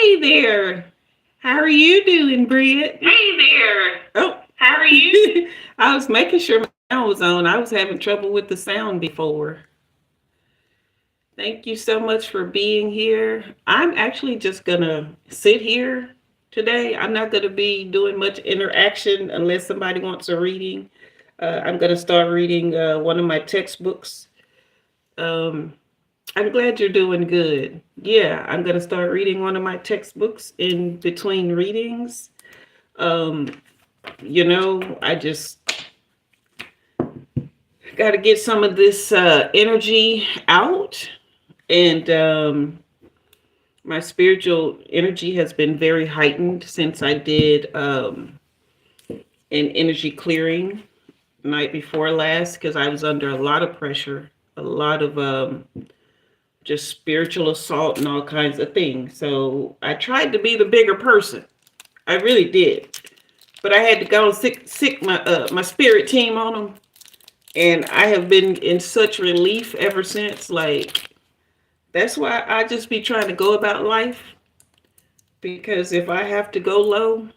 Hey there. How are you doing, Britt? Hey there. Oh, How are you? I was making sure my sound was on. I was having trouble with the sound before. Thank you so much for being here. I'm actually just going to sit here today. I'm not going to be doing much interaction unless somebody wants a reading. I'm going to start reading one of my textbooks. Um, I'm glad you're doing good. Yeah, I'm going to start reading one of my textbooks in between readings. Um, I just got to get some of this energy out. And my spiritual energy has been very heightened since I did an energy clearing night before last because I was under a lot of pressure, a lot of just spiritual assault and all kinds of things. So I tried to be the bigger person. I really did. But I had to go and sick my spirit team on them. And I have been in such relief ever since. Like, that's why I just be trying to go about life. Because if I have to go low,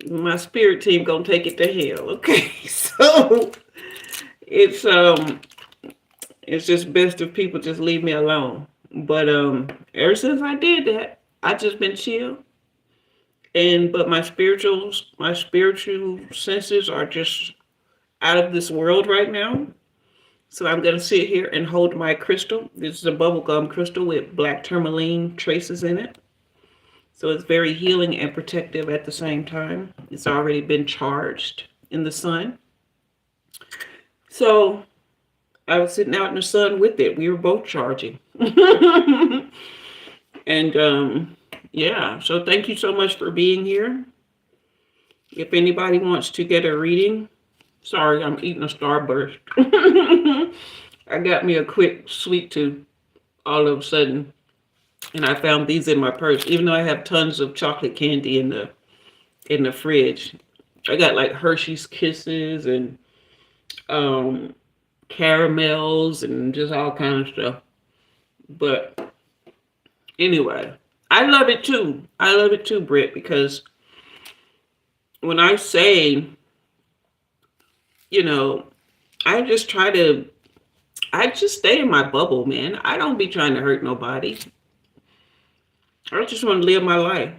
my spirit team gonna take it to hell. Okay. So it's um it's just best if people just leave me alone. But ever since I did that, I just been chill. And but my spiritual senses are just out of this world right now. So I'm going to sit here and hold my crystal. This is a bubblegum crystal with black tourmaline traces in it. So it's very healing and protective at the same time. It's already been charged in the sun. So I was sitting out in the sun with it. We were both charging. And yeah, so thank you so much for being here. If anybody wants to get a reading, sorry, I'm eating a Starburst. I got me a quick sweet tooth all of a sudden, and I found these in my purse. Even though I have tons of chocolate candy in the fridge, I got like Hershey's Kisses and um, caramels and just all kind of stuff. But anyway, I love it too. I love it too, Britt, because when I say, you know, I just try to I just stay in my bubble, man. I don't be trying to hurt nobody. I just want to live my life.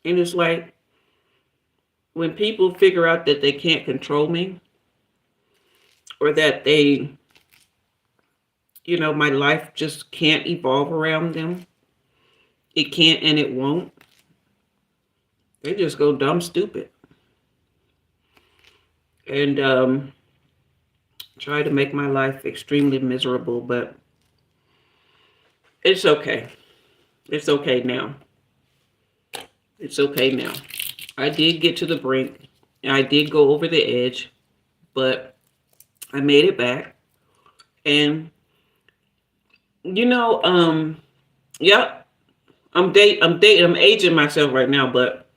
And it's like when people figure out that they can't control me or that my life just can't evolve around them. It can't and it won't. They just go dumb stupid. And try to make my life extremely miserable, but it's okay. It's okay now. It's okay now. I did get to the brink. I did go over the edge, but I made it back. And yep, I'm aging myself right now, but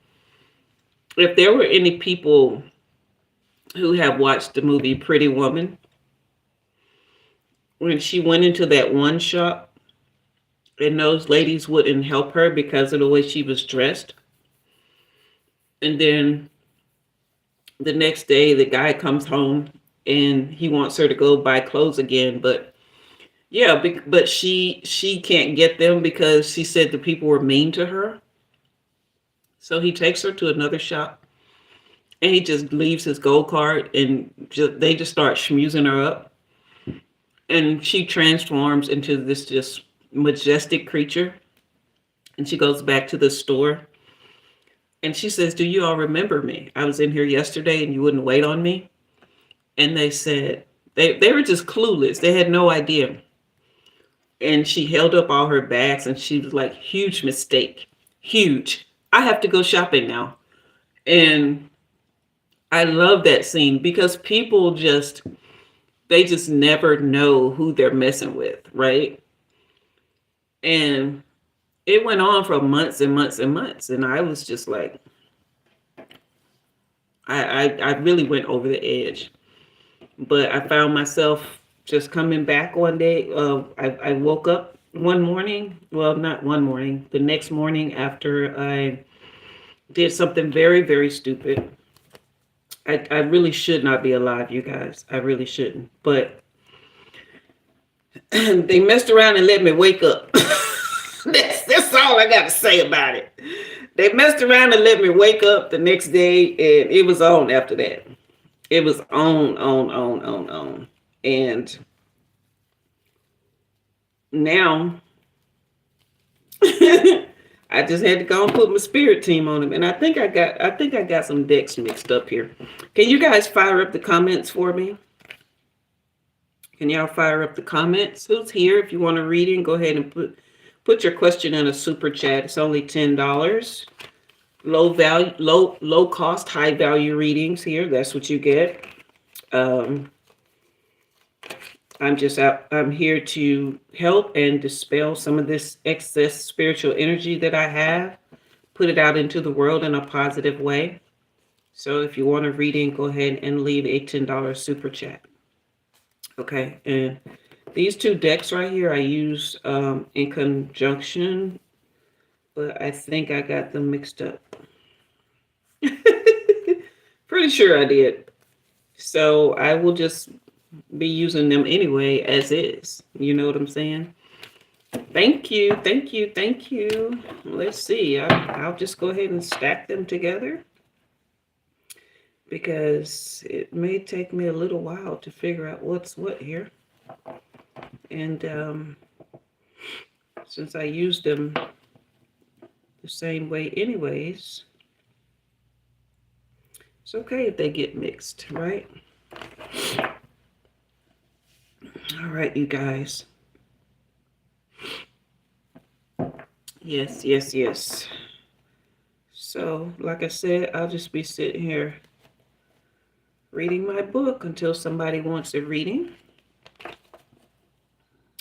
if there were any people who have watched the movie Pretty Woman, when she went into that one shop and those ladies wouldn't help her because of the way she was dressed. And then the next day, the guy comes home and he wants her to go buy clothes again. But yeah, but she can't get them because she said the people were mean to her. So he takes her to another shop and he just leaves his gold card and they just start schmoozing her up. And she transforms into this just majestic creature. And she goes back to the store and she says, "Do you all remember me? I was in here yesterday and you wouldn't wait on me." And they said, they were just clueless. They had no idea. And she held up all her bags and she was like, "Huge mistake. Huge. I have to go shopping now." And I love that scene because people they just never know who they're messing with, right? And it went on for months and months and months. And I was just like, I really went over the edge. But I found myself just coming back one day. I woke up one morning, well, not one morning, the next morning after I did something very, very stupid. I really should not be alive, you guys. I really shouldn't. But they messed around and let me wake up. That's all I got to say about it. They messed around and let me wake up the next day, and it was on after that. It was on. And now I just had to go and put my spirit team on them. And I think I got some decks mixed up here. Can you guys fire up the comments for me? Can y'all fire up the comments? Who's here? If you want to read it, go ahead and put your question in a super chat. It's only $10. Low value, low cost, high value readings here. That's what you get. Um, I'm here to help and dispel some of this excess spiritual energy that I have, put it out into the world in a positive way. So if you want a reading, go ahead and leave a $10 super chat. Okay, and these two decks right here I use in conjunction, but I think I got them mixed up. Pretty sure I did. So I will just be using them anyway as is. You know what I'm saying? Thank you, thank you, thank you. Let's see. I'll just go ahead and stack them together because it may take me a little while to figure out what's what here. And since I used them the same way anyways, it's okay if they get mixed, right? All right, you guys. Yes. So, like I said, I'll just be sitting here reading my book until somebody wants a reading.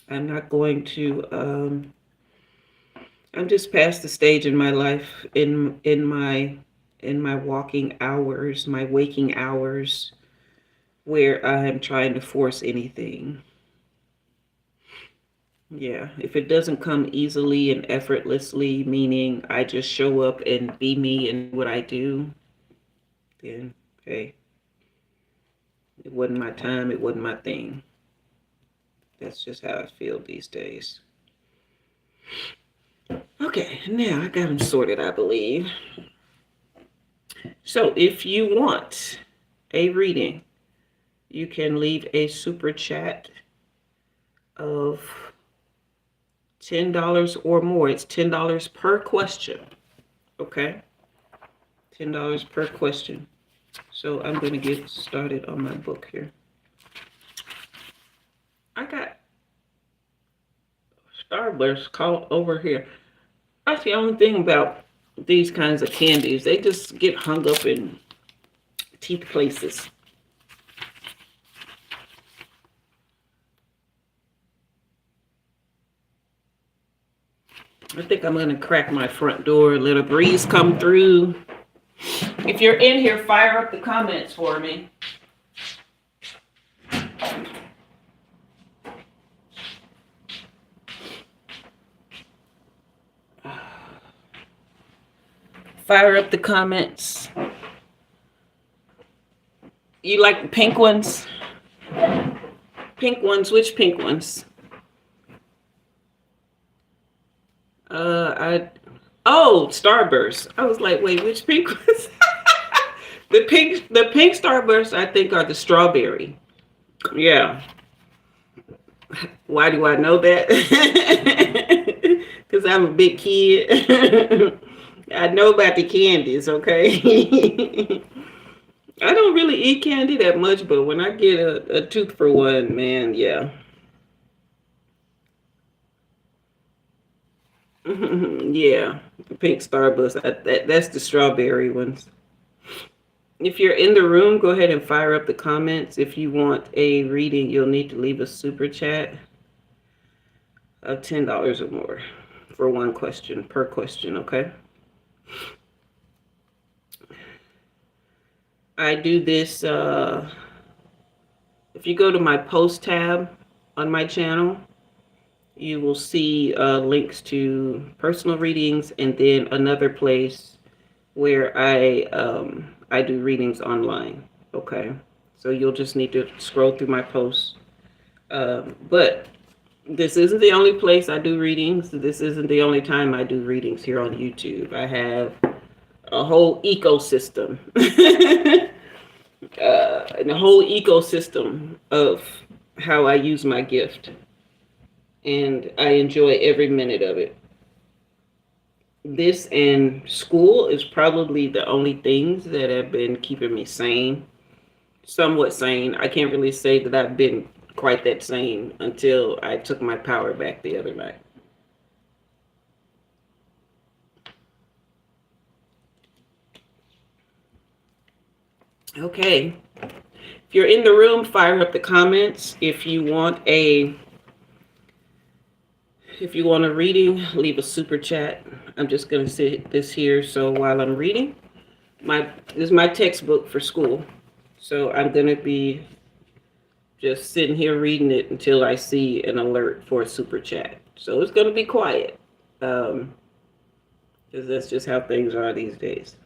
I'm not going to I'm just past the stage in my life in my walking hours, my waking hours, where I'm trying to force anything. Yeah, if it doesn't come easily and effortlessly, meaning I just show up and be me and what I do, then hey, it wasn't my time, it wasn't my thing. That's just how I feel these days. Okay, now I got them sorted, I believe. So if you want a reading, you can leave a super chat of $10 or more. It's $10 per question. Okay? $10 per question. So I'm going to get started on my book here. I got Starburst call over here. That's the only thing about these kinds of candies. They just get hung up in teeth places. I think I'm going to crack my front door, let a breeze come through. If you're in here, fire up the comments for me. Fire up the comments. You like the pink ones? Pink ones, which pink ones? Starburst. I was like, wait, which pink ones? the pink Starburst I think are the strawberry. Yeah. Why do I know that? Because I'm a big kid. I know about the candies, okay? I don't really eat candy that much, but when I get a tooth for one, man, yeah. Yeah, the pink Starburst. That's the strawberry ones. If you're in the room, go ahead and fire up the comments. If you want a reading, you'll need to leave a super chat of $10 or more for one question, per question, okay? I do this, if you go to my post tab on my channel, you will see links to personal readings, and then another place where I do readings online. Okay, so you'll just need to scroll through my posts. But this isn't the only place I do readings. This isn't the only time I do readings here on YouTube. I have a whole ecosystem, and a whole ecosystem of how I use my gift, and I enjoy every minute of it. This and school is probably the only things that have been keeping me sane, somewhat sane. I can't really say that I've been quite that sane until I took my power back the other night. Okay. If you're in the room, fire up the comments. If you want a reading, leave a super chat. I'm just gonna sit this here so while I'm reading. This is my textbook for school. So I'm gonna be just sitting here reading it until I see an alert for a super chat. So it's gonna be quiet. Um, because that's just how things are these days.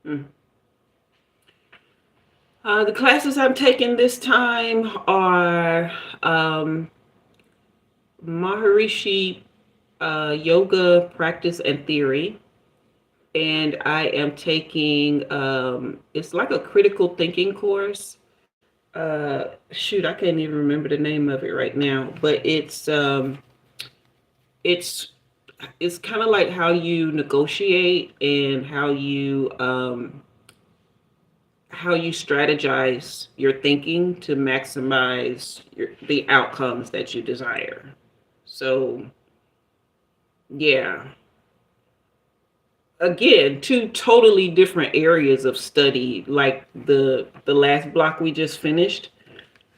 Mm. The classes I'm taking this time are Maharishi Yoga Practice and Theory. And I am taking, it's like a critical thinking course. Shoot, I can't even remember the name of it right now, but it's, it's kind of like how you negotiate and how you strategize your thinking to maximize the outcomes that you desire. So, yeah. Again, two totally different areas of study. Like the last block we just finished,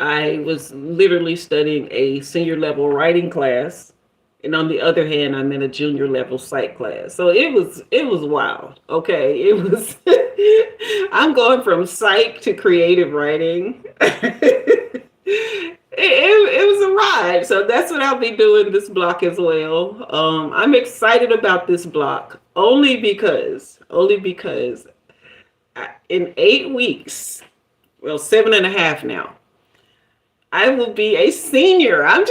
I was literally studying a senior level writing class, and on the other hand, I'm in a junior level psych class. So it was wild. Okay, it was. I'm going from psych to creative writing. It was a ride. So that's what I'll be doing this block as well. I'm excited about this block only because in 8 weeks, well, 7.5 now, I will be a senior. I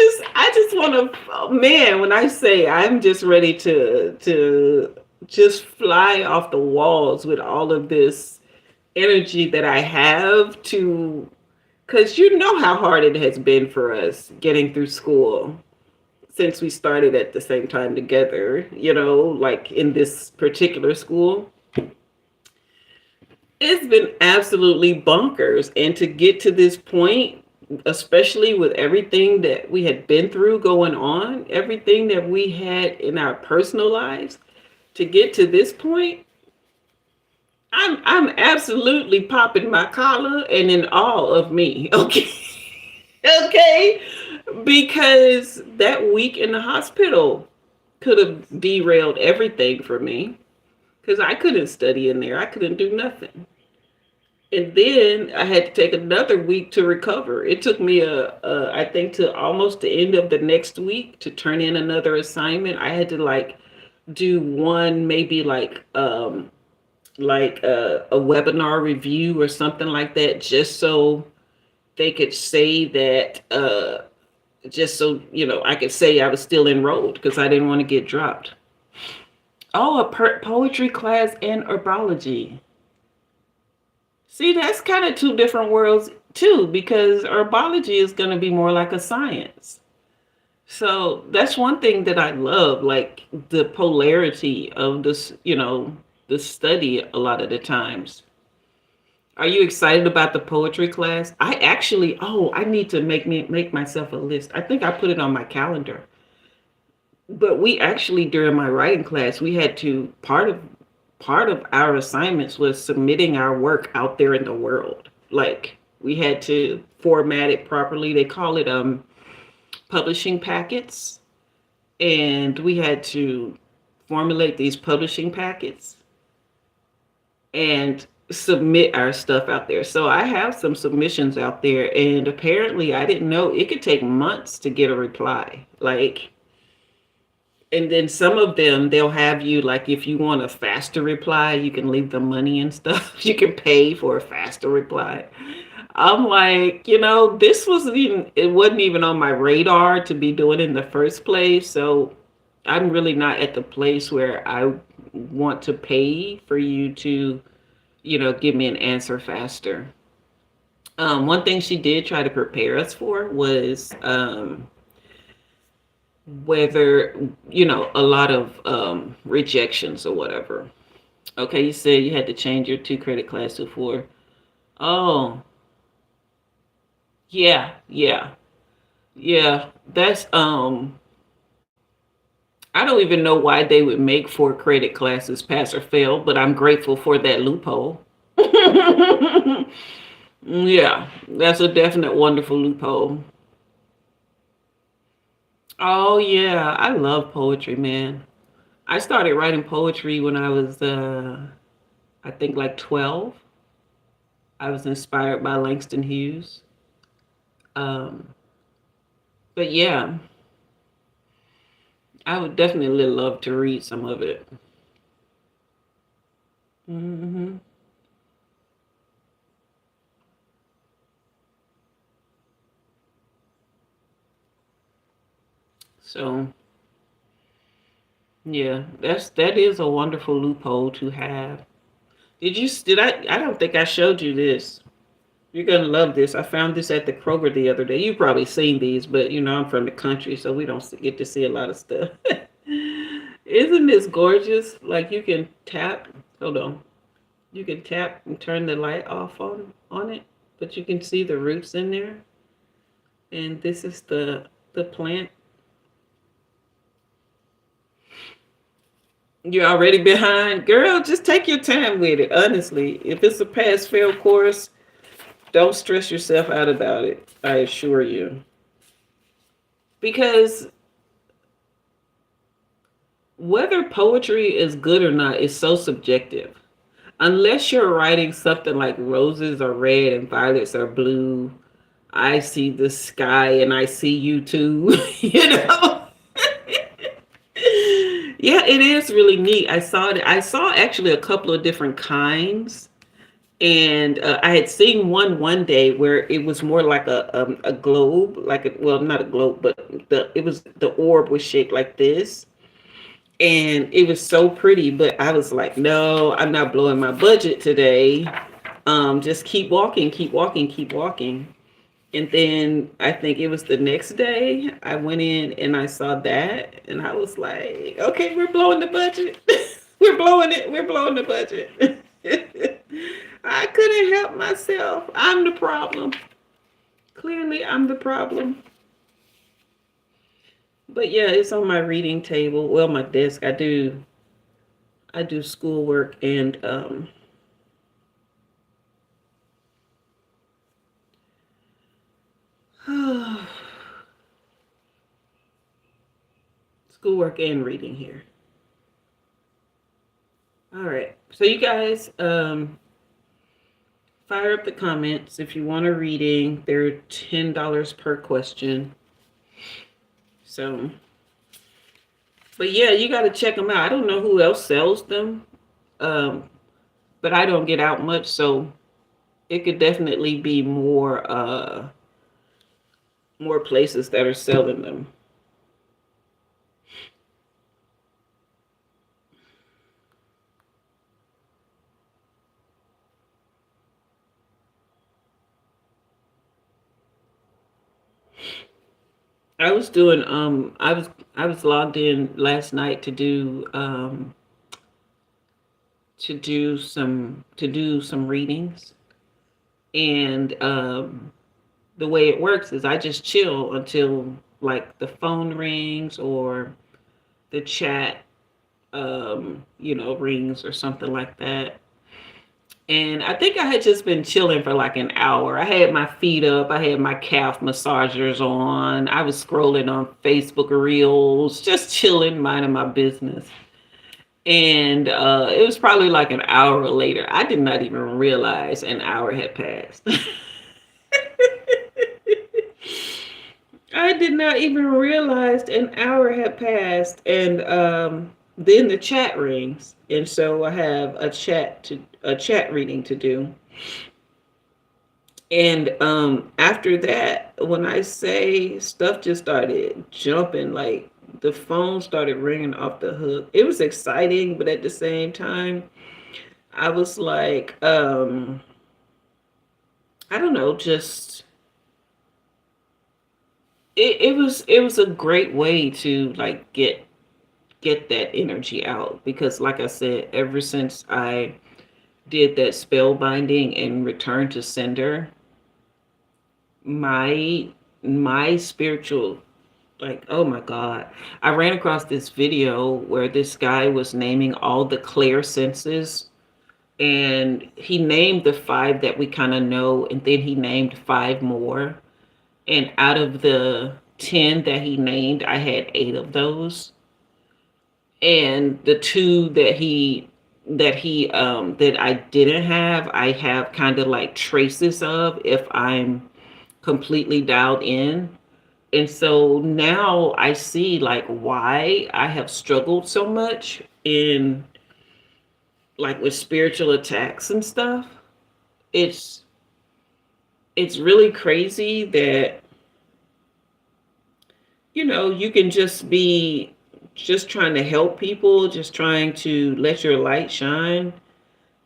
just want to, oh man, when I say I'm just ready to just fly off the walls with all of this energy that I have to, because you know how hard it has been for us getting through school since we started at the same time together, like in this particular school. It's been absolutely bonkers. And to get to this point, especially with everything that we had been through going on, everything that we had in our personal lives, to get to this point, I'm absolutely popping my collar and in awe of me. Okay. Okay. Because that week in the hospital could have derailed everything for me. Because I couldn't study in there. I couldn't do nothing. And then I had to take another week to recover. It took me I think to almost the end of the next week to turn in another assignment. I had to like do one, maybe like a webinar review or something like that, just so they could say that, just so I could say I was still enrolled because I didn't want to get dropped. Oh, a poetry class and herbology. See, that's kind of two different worlds too, because herbology is going to be more like a science. So that's one thing that I love, like the polarity of this, the study a lot of the times. Are you excited about the poetry class? I actually, I need to make myself a list. I think I put it on my calendar. But we actually during my writing class, we had to part of our assignments was submitting our work out there in the world. Like we had to format it properly. They call it publishing packets, and we had to formulate these publishing packets and submit our stuff out there. So I have some submissions out there, and apparently I didn't know it could take months to get a reply. Like, and then some of them they'll have you like if you want a faster reply, you can leave them money and stuff. You can pay for a faster reply. I'm like, this wasn't even it wasn't even on my radar to be doing in the first place. So I'm really not at the place where I want to pay for you to, give me an answer faster. One thing she did try to prepare us for was whether, a lot of rejections or whatever. Okay, you said you had to change your 2 credit class to 4. Oh, yeah, yeah, yeah. That's I don't even know why they would make 4 credit classes pass or fail, but I'm grateful for that loophole. Yeah, that's a definite wonderful loophole. Oh yeah, I love poetry, man. I started writing poetry when I was I think like 12. I was inspired by Langston Hughes. Um but yeah, I would definitely love to read some of it. hmm So, yeah, that is a wonderful loophole to have. Did I don't think I showed you this. You're gonna love this. I found this at the Kroger the other day. You've probably seen these, but I'm from the country, so we don't get to see a lot of stuff. Isn't this gorgeous? Like you can tap. Hold on. You can tap and turn the light off on it, but you can see the roots in there. And this is the plant. You're already behind, girl. Just take your time with it. Honestly, if it's a pass fail course, don't stress yourself out about it. I assure you, because whether poetry is good or not is so subjective. Unless you're writing something like roses are red and violets are blue, I see the sky and I see you too. you know? Yeah, it is really neat. I saw it. I saw actually a couple of different kinds, and I had seen one day where it was more like a globe, like well, not a globe, but the orb was shaped like this, and it was so pretty. But I was like, no, I'm not blowing my budget today. Just keep walking, keep walking, keep walking. And then I think it was the next day I went in and I saw that and I was like, okay, we're blowing the budget. We're blowing it. We're blowing the budget. can't help myself. I'm the problem. Clearly, I'm the problem. But yeah, it's on my reading table. Well, my desk. I do schoolwork and schoolwork and reading here. All right. So you guys, fire up the comments if you want a reading. They're $10 per question. So, but yeah, you got to check them out. I don't know who else sells them, um, but I don't get out much, so it could definitely be more places that are selling them. I was logged in last night to do some readings, and the way it works is I just chill until like the phone rings or the chat rings or something like that. And I think I had just been chilling for like an hour. I had my feet up, I had my calf massagers on, I was scrolling on Facebook Reels, just chilling, minding my business. And it was probably like an hour later. I did not even realize an hour had passed. I did not even realize an hour had passed, and then the chat rings, and so I have a chat reading to do. And after that, when I say stuff just started jumping, like the phone started ringing off the hook. It was exciting, but at the same time, I was like, I don't know, just it was a great way to like get that energy out, because like I said, ever since I did that spell binding and return to sender, my my spiritual, like, oh my god, I ran across this video where this guy was naming all the clair senses, and he named the five that we kind of know, and then he named five more, and out of the 10 that he named, I had 8 of those, and the two that I didn't have, I have kind of like traces of if I'm completely dialed in. And so now I see like why I have struggled so much in like with spiritual attacks and stuff. It's it's really crazy that you can just be just trying to help people, just trying to let your light shine.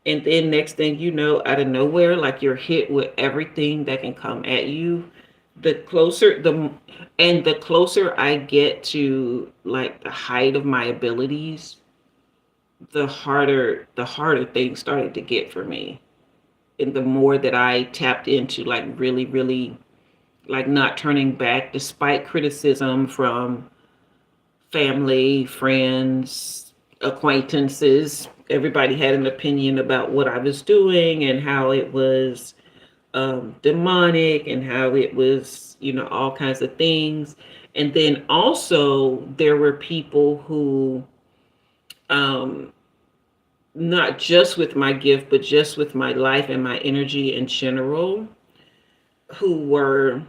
And then next thing you know, out of nowhere, like you're hit with everything that can come at you. The closer the closer I get to like the height of my abilities, the harder things started to get for me. And the more that I tapped into like really, really like not turning back despite criticism from family, friends, acquaintances. Everybody had an opinion about what I was doing and how it was demonic and how it was, all kinds of things. And then also, there were people who, um, not just with my gift, but just with my life and my energy in general, who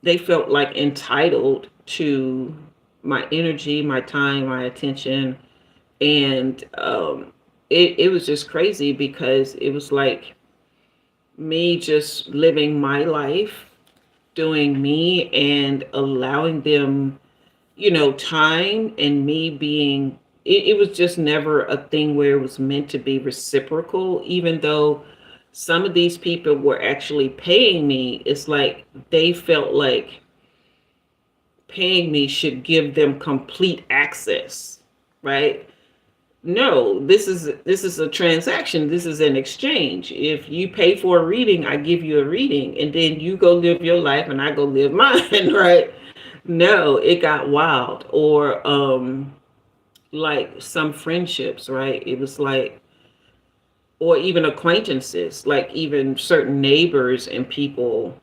they felt like entitled to my energy, my time, my attention. And it was just crazy because it was like me just living my life, doing me, and allowing them, time, and me being, it was just never a thing where it was meant to be reciprocal, even though some of these people were actually paying me. It's like they felt like paying me should give them complete access, right? no, this is a transaction. This is an exchange. If you pay for a reading, I give you a reading, and then you go live your life, and I go live mine, right? No, it got wild. Or like some friendships, right? It was like, or even acquaintances, like even certain neighbors and people,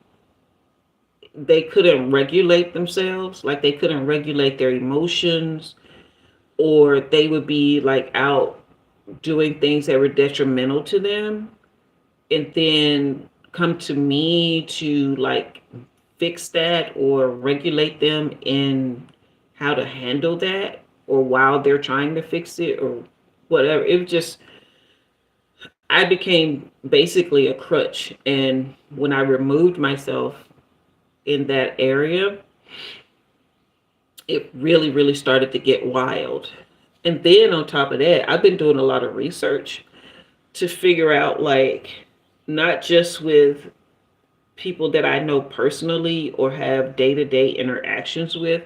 they couldn't regulate themselves, like they couldn't regulate their emotions, or they would be like out doing things that were detrimental to them, and then come to me to like fix that or regulate them in how to handle that, or while they're trying to fix it or whatever. It was just, I became basically a crutch. And when I removed myself in that area, it really, really started to get wild. And then on top of that, I've been doing a lot of research to figure out, like, not just with people that I know personally or have day to day interactions with,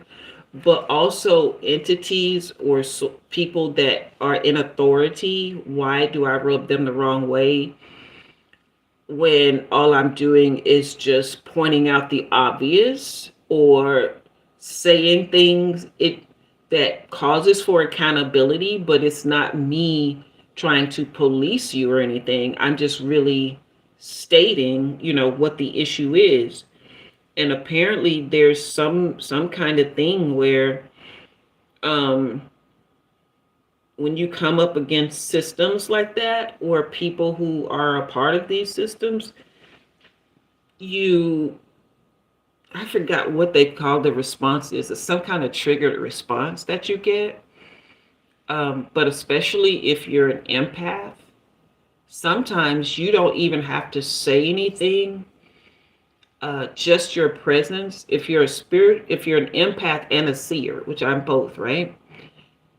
but also entities or people that are in authority. Why do I rub them the wrong way when all I'm doing is just pointing out the obvious, or saying things that causes for accountability, but it's not me trying to police you or anything. I'm just really stating, what the issue is. And apparently there's some kind of thing where um when you come up against systems like that, or people who are a part of these systems, you I forgot what they call the response is. It's some kind of triggered response that you get. But especially if you're an empath, sometimes you don't even have to say anything. Just your presence. If you're a spirit, if you're an empath and a seer, which I'm both, right?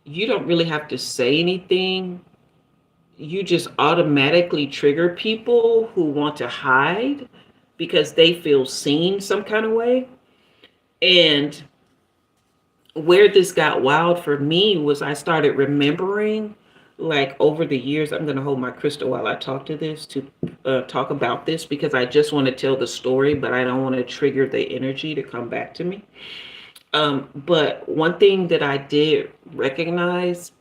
You don't really have to say anything. You just automatically trigger people who want to hide because they feel seen some kind of way. And where this got wild for me was I started remembering, like, over the years. I'm going to hold my crystal while I talk to this, to talk about this, because I just want to tell the story, but I don't want to trigger the energy to come back to me. But one thing that I did recognize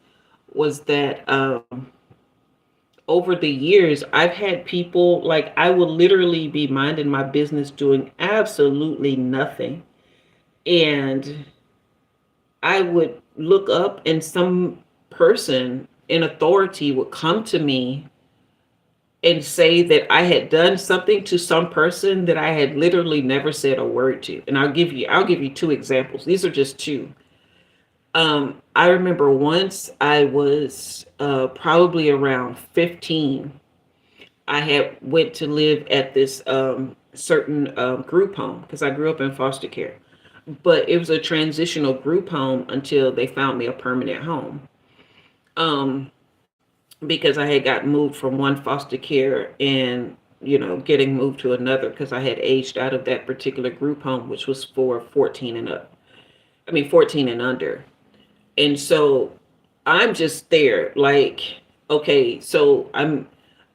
was that over the years, I've had people, like, I will literally be minding my business doing absolutely nothing. And I would look up, and some person in authority would come to me and say that I had done something to some person that I had literally never said a word to. And I'll give you two examples. These are just two. I remember once I was probably around 15. I had went to live at this certain group home because I grew up in foster care, but it was a transitional group home until they found me a permanent home. Um, because I had got moved from one foster care, and getting moved to another because I had aged out of that particular group home, which was for 14 and up. I mean 14 and under. And so I'm just there, like, okay, so I'm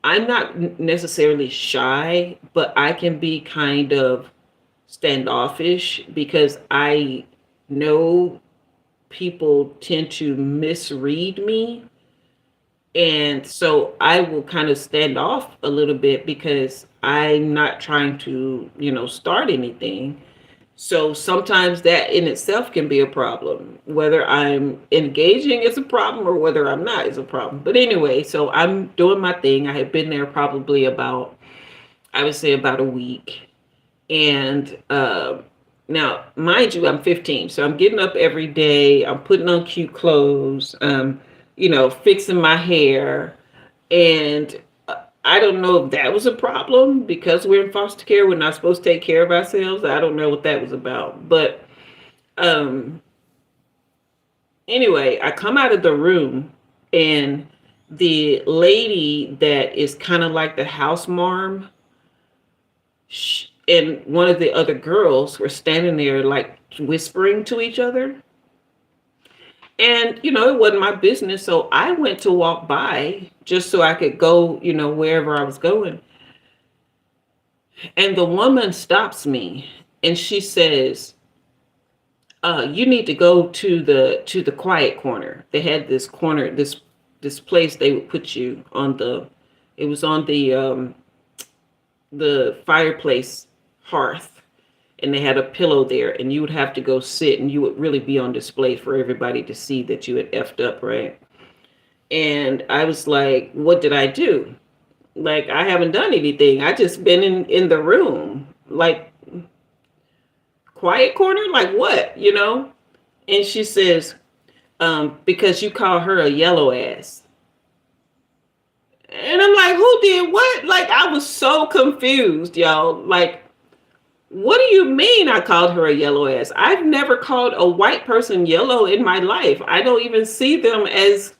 not necessarily shy, but I can be kind of standoffish because I know people tend to misread me. And so I will kind of stand off a little bit because I'm not trying to, start anything. So sometimes that in itself can be a problem. Whether I'm engaging is a problem or whether I'm not is a problem. But anyway, so I'm doing my thing. I had been there probably about, I would say, about a week. And now, mind you, I'm 15. So I'm getting up every day. I'm putting on cute clothes, fixing my hair. And I don't know if that was a problem because we're in foster care. We're not supposed to take care of ourselves. I don't know what that was about. But um, anyway, I come out of the room, and the lady that is kind of like the house marm, and one of the other girls were standing there like whispering to each other. And, it wasn't my business. So I went to walk by just so I could go, wherever I was going. And the woman stops me and she says, you need to go to the quiet corner. They had this corner, this place they would put you on it was on the fireplace hearth, and they had a pillow there, and you would have to go sit, and you would really be on display for everybody to see that you had effed up, right? And I was like, what did I do? Like, I haven't done anything. I just been in the room. Like, quiet corner? Like what? And she says, because you call her a yellow ass. And I'm like, who did what? Like, I was so confused, y'all. Like, what do you mean I called her a yellow ass? I've never called a white person yellow in my life. I don't even see them as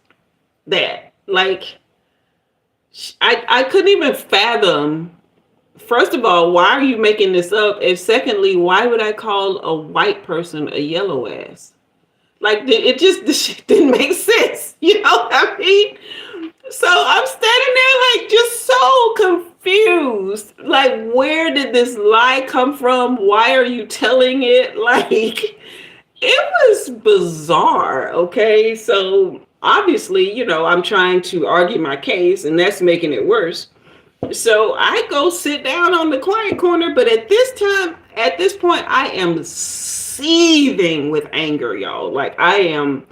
that. Like, I couldn't even fathom. First of all, why are you making this up? And secondly, why would I call a white person a yellow ass? Like, the shit didn't make sense. You know what I mean? So I'm standing there like just so confused. Like, where did this lie come from? Why are you telling it? Like, it was bizarre. Okay. So obviously, I'm trying to argue my case, and that's making it worse. So I go sit down on the quiet corner, but at this point, I am seething with anger, y'all. Like, I am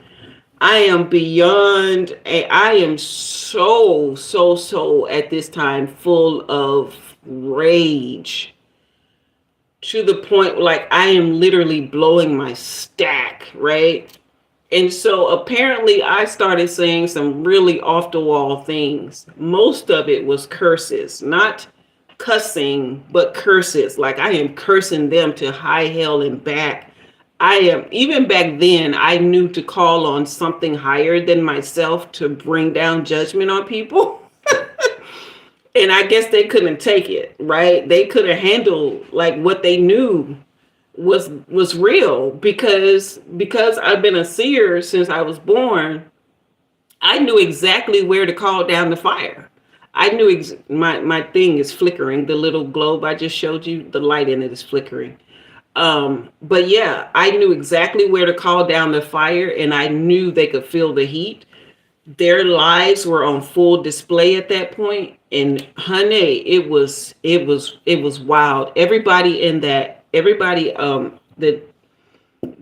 beyond, I am so at this time full of rage, to the point like I am literally blowing my stack, right? And so apparently I started saying some really off the wall things. Most of it was curses, not cussing, but curses. Like, I am cursing them to high hell and back. Even back then, I knew to call on something higher than myself to bring down judgment on people. And I guess they couldn't take it, right? They couldn't handle like what they knew was real, because I've been a seer since I was born. I knew exactly where to call down the fire. I knew my thing is flickering. The little globe I just showed you, the light in it is flickering. But yeah, I knew exactly where to call down the fire, and I knew they could feel the heat. Their lives were on full display at that point, and honey, it was wild.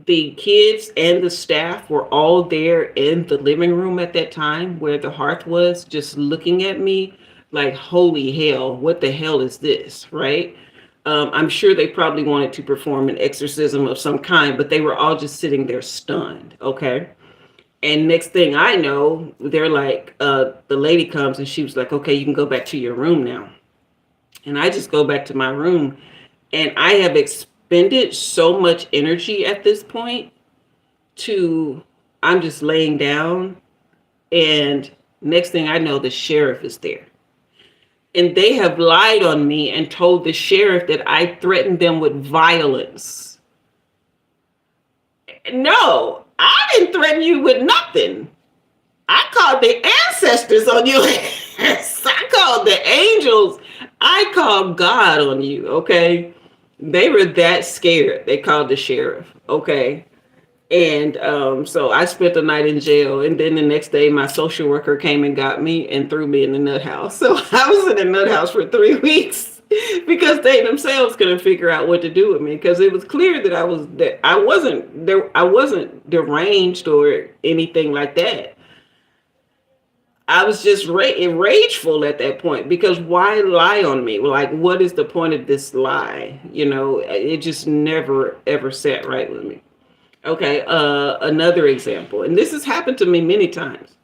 The kids and the staff were all there in the living room at that time where the hearth was, just looking at me like, holy hell, what the hell is this, right? I'm sure they probably wanted to perform an exorcism of some kind, but they were all just sitting there stunned, okay? And next thing I know, they're like, the lady comes and she was like, okay, you can go back to your room now. And I just go back to my room, and I have expended so much energy at this point I'm just laying down, and next thing I know, the sheriff is there. And they have lied on me and told the sheriff that I threatened them with violence. No, I didn't threaten you with nothing. I called the ancestors on you. I called the angels. I called God on you, okay? They were that scared. They called the sheriff, okay? And so I spent the night in jail. And then the next day, my social worker came and got me and threw me in the nut house. So I was in the nut house for 3 weeks because they themselves couldn't figure out what to do with me, because it was clear that I wasn't deranged or anything like that. I was just rageful at that point, because why lie on me? Like, what is the point of this lie? It just never, ever sat right with me. Okay, another example, and this has happened to me many times.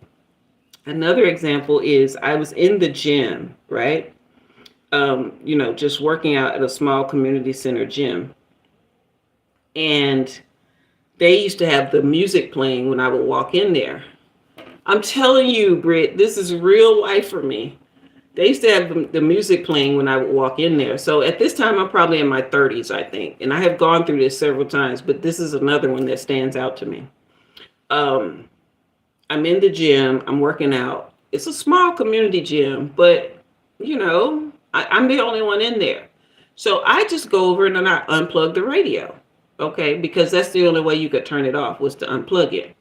Another example is I was in the gym, right? Just working out at a small community center gym. And they used to have the music playing when I would walk in there. I'm telling you, Britt, this is real life for me. They used to have the music playing when I would walk in there. So at this time, I'm probably in my 30s, I think. And I have gone through this several times, but this is another one that stands out to me. I'm in the gym. I'm working out. It's a small community gym, but I'm the only one in there. So I just go over and then I unplug the radio. Okay, because that's the only way you could turn it off was to unplug it.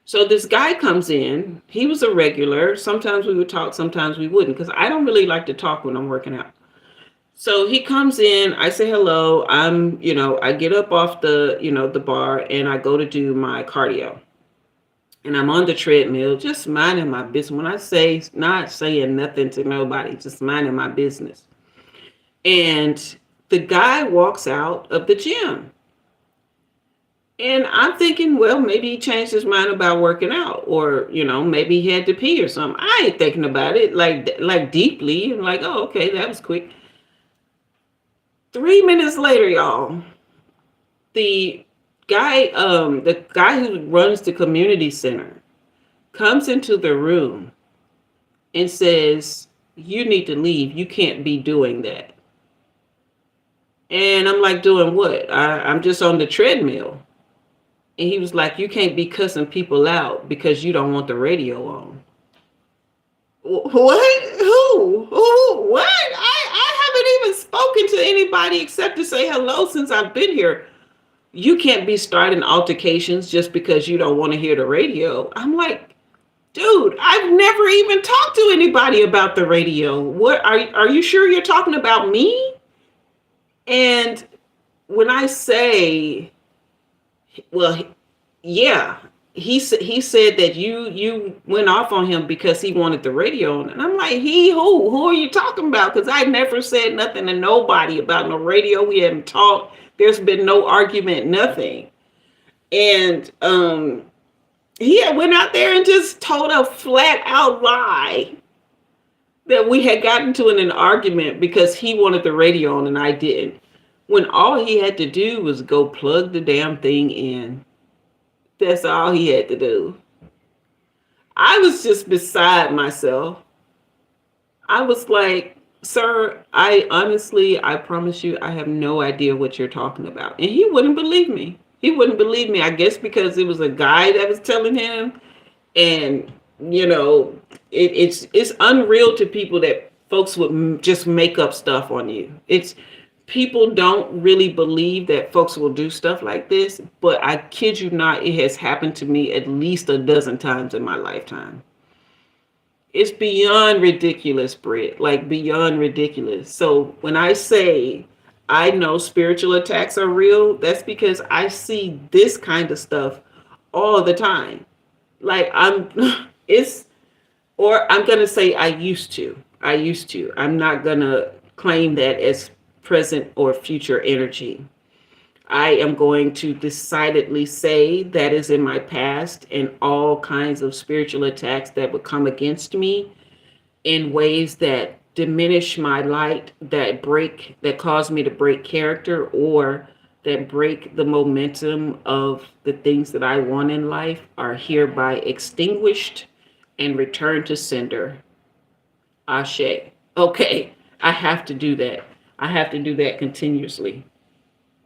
So this guy comes in. He was a regular. Sometimes we would talk, sometimes we wouldn't, because I don't really like to talk when I'm working out. So he comes in, I say hello. I get up off the bar and I go to do my cardio. And I'm on the treadmill, just minding my business. When I say not saying nothing to nobody, just minding my business. And the guy walks out of the gym. And I'm thinking, well, maybe he changed his mind about working out, or maybe he had to pee or something. I ain't thinking about it like deeply. I'm like, oh, okay, that was quick. 3 minutes later, y'all, the the guy who runs the community center comes into the room and says, "You need to leave. You can't be doing that." And I'm like, "Doing what? I'm just on the treadmill." And he was like, "You can't be cussing people out because you don't want the radio on." What? Who? What? I haven't even spoken to anybody except to say hello since I've been here. You can't be starting altercations just because you don't want to hear the radio. I'm like, dude, I've never even talked to anybody about the radio. What are you sure you're talking about me? And when I say, well, yeah, he said that you went off on him because he wanted the radio on. And I'm like, he who are you talking about? Because I never said nothing to nobody about no radio. We haven't talked. There's been no argument, nothing. And he had went out there and just told a flat out lie that we had gotten to in an argument because he wanted the radio on and I didn't. When all he had to do was go plug the damn thing in. That's all he had to do. I was just beside myself. I was like, sir, I promise you, I have no idea what you're talking about. And he wouldn't believe me. He wouldn't believe me, I guess because it was a guy that was telling him. And, it's unreal to people that folks would just make up stuff on you. It's people don't really believe that folks will do stuff like this, but I kid you not, it has happened to me at least a dozen times in my lifetime. It's beyond ridiculous, Britt, like beyond ridiculous. So when I say I know spiritual attacks are real, that's because I see this kind of stuff all the time. Like it's, or I'm going to say I used to. I used to. I'm not going to claim that as present or future energy. I am going to decidedly say that is in my past, and all kinds of spiritual attacks that would come against me in ways that diminish my light, that cause me to break character, or that break the momentum of the things that I want in life are hereby extinguished and returned to sender. Ashe. Okay, I have to do that. I have to do that continuously.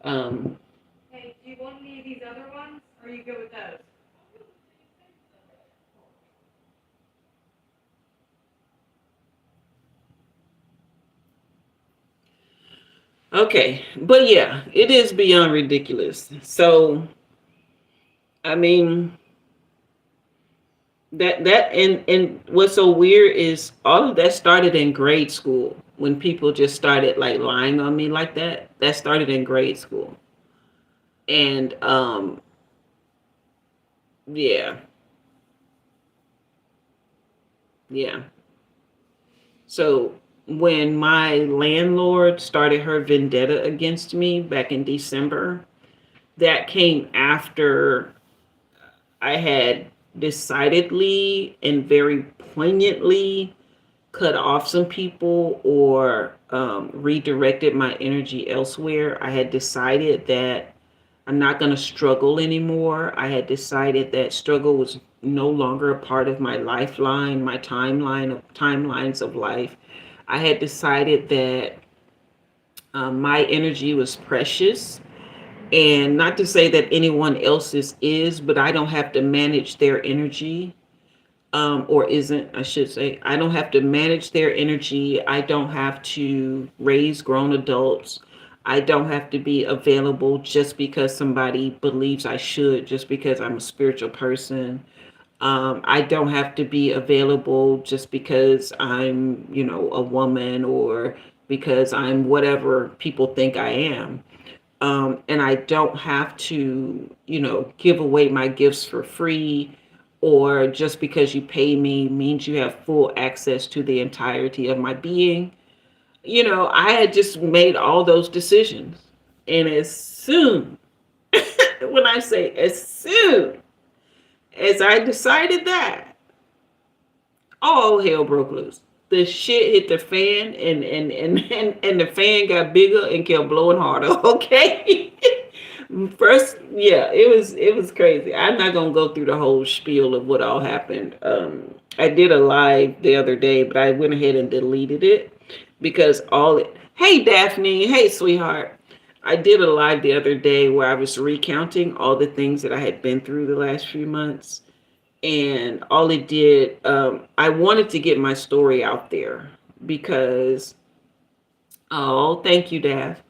Um, Hey, do you want any of these other ones? Or are you good with those? okay, but yeah, it is beyond ridiculous. So, I mean, and what's so weird is all of that started in grade school when people just started like lying on me like that. That started in grade school. And yeah, yeah. So when my landlord started her vendetta against me back in December, that came after I had decidedly and very poignantly cut off some people or redirected my energy elsewhere. I had decided that I'm not going to struggle anymore. I had decided that struggle was no longer a part of my lifeline, my timelines of life. I had decided that my energy was precious, and not to say that anyone else's is, but I don't have to manage their energy. or isn't, I should say. I don't have to manage their energy. I don't have to raise grown adults. I don't have to be available just because somebody believes I should, just because I'm a spiritual person. I don't have to be available just because I'm, a woman, or because I'm whatever people think I am. And I don't have to, give away my gifts for free, or just because you pay me means you have full access to the entirety of my being. I had just made all those decisions. And as soon, when I say as soon as I decided that, all hell broke loose. The shit hit the fan, and the fan got bigger and kept blowing harder. Okay. First, yeah, it was crazy. I'm not gonna go through the whole spiel of what all happened. I did a live the other day, but I went ahead and deleted it because all it. Hey Daphne, hey sweetheart. I did a live the other day where I was recounting all the things that I had been through the last few months, and all it did, I wanted to get my story out there because, oh, thank you, Daph.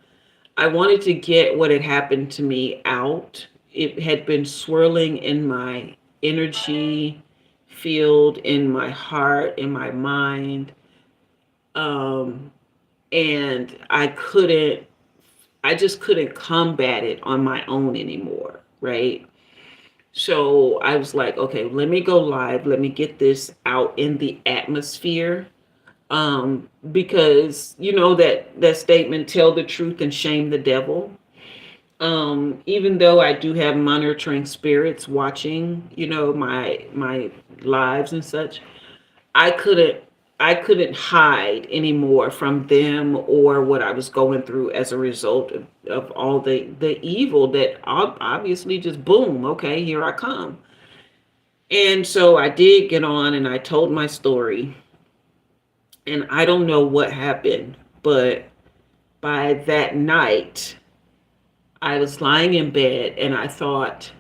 I wanted to get what had happened to me out. It had been swirling in my energy field, in my heart, in my mind. Um, and I just couldn't combat it on my own anymore, right? So I was like, okay, let me go live. Let me get this out in the atmosphere. Because that statement, tell the truth and shame the devil. Even though I do have monitoring spirits watching, my lives and such, I couldn't I couldn't hide anymore from them or what I was going through as a result of all the evil that obviously just boom, okay, here I come. And so I did get on and I told my story. And I don't know what happened, but by that night, I was lying in bed and I thought,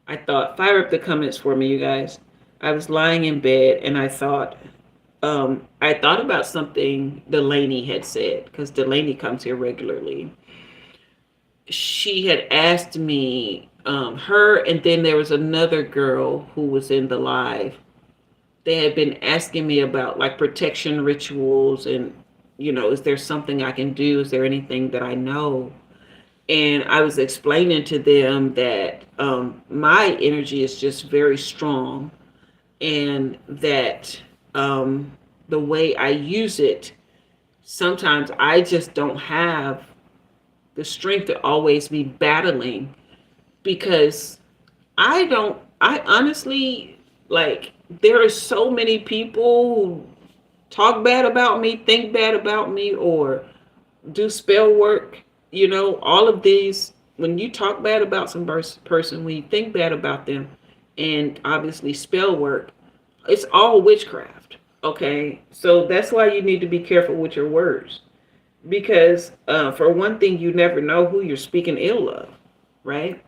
fire up the comments for me, you guys. I was lying in bed and I thought about something Delaney had said, because Delaney comes here regularly. She had asked me, her, and then there was another girl who was in the live. They had been asking me about like protection rituals and, is there something I can do? Is there anything that I know? And I was explaining to them that my energy is just very strong, and that the way I use it, sometimes I just don't have the strength to always be battling, because I honestly, like, there are so many people who talk bad about me, think bad about me, or do spell work, all of these. When you talk bad about some person, when you think bad about them, and obviously spell work, it's all witchcraft. Okay, so that's why you need to be careful with your words, because for one thing, you never know who you're speaking ill of, right?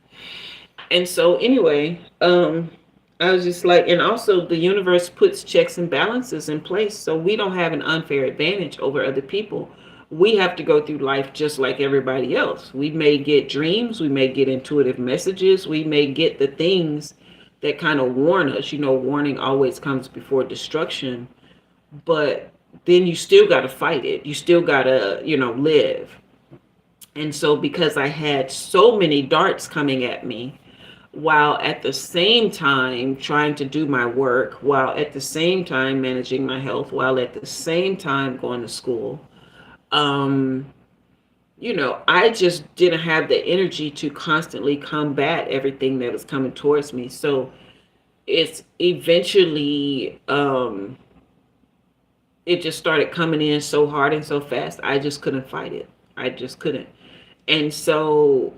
And so anyway, I was just like, and also the universe puts checks and balances in place so we don't have an unfair advantage over other people. We have to go through life just like everybody else. We may get dreams, we may get intuitive messages, we may get the things that kind of warn us. Warning always comes before destruction, but then you still got to fight it. You still got to, live. And so because I had so many darts coming at me, while at the same time trying to do my work, while at the same time managing my health, while at the same time going to school, um, I just didn't have the energy to constantly combat everything that was coming towards me. So it's eventually, it just started coming in so hard and so fast. I just couldn't fight it. I just couldn't. And so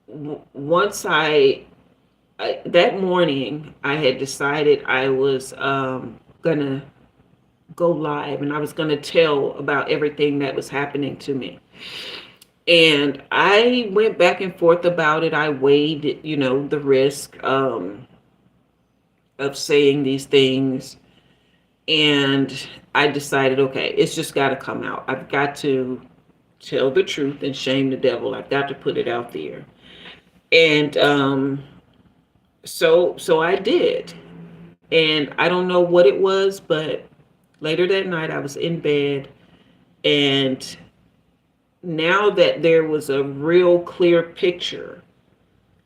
once that morning, I had decided I was gonna go live, and I was gonna tell about everything that was happening to me. And I went back and forth about it. I weighed, the risk. of saying these things. And I decided, okay, it's just got to come out. I've got to tell the truth and shame the devil. I've got to put it out there. And so I did. And I don't know what it was, but later that night I was in bed, and now that there was a real clear picture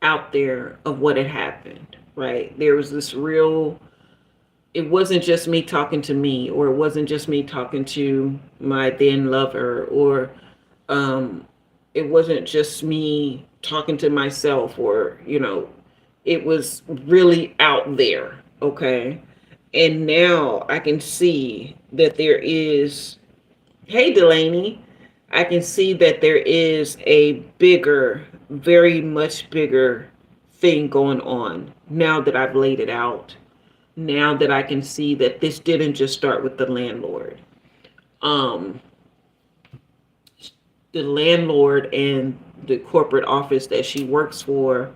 out there of what had happened, right? There was this real, it wasn't just me talking to me, or it wasn't just me talking to my then lover, or um, it wasn't just me talking to myself, or, it was really out there, okay? And now I can see that there is, hey, Delaney, I can see that there is a bigger, very much bigger thing going on now that I've laid it out. Now that I can see that this didn't just start with the landlord. Um, the landlord and the corporate office that she works for,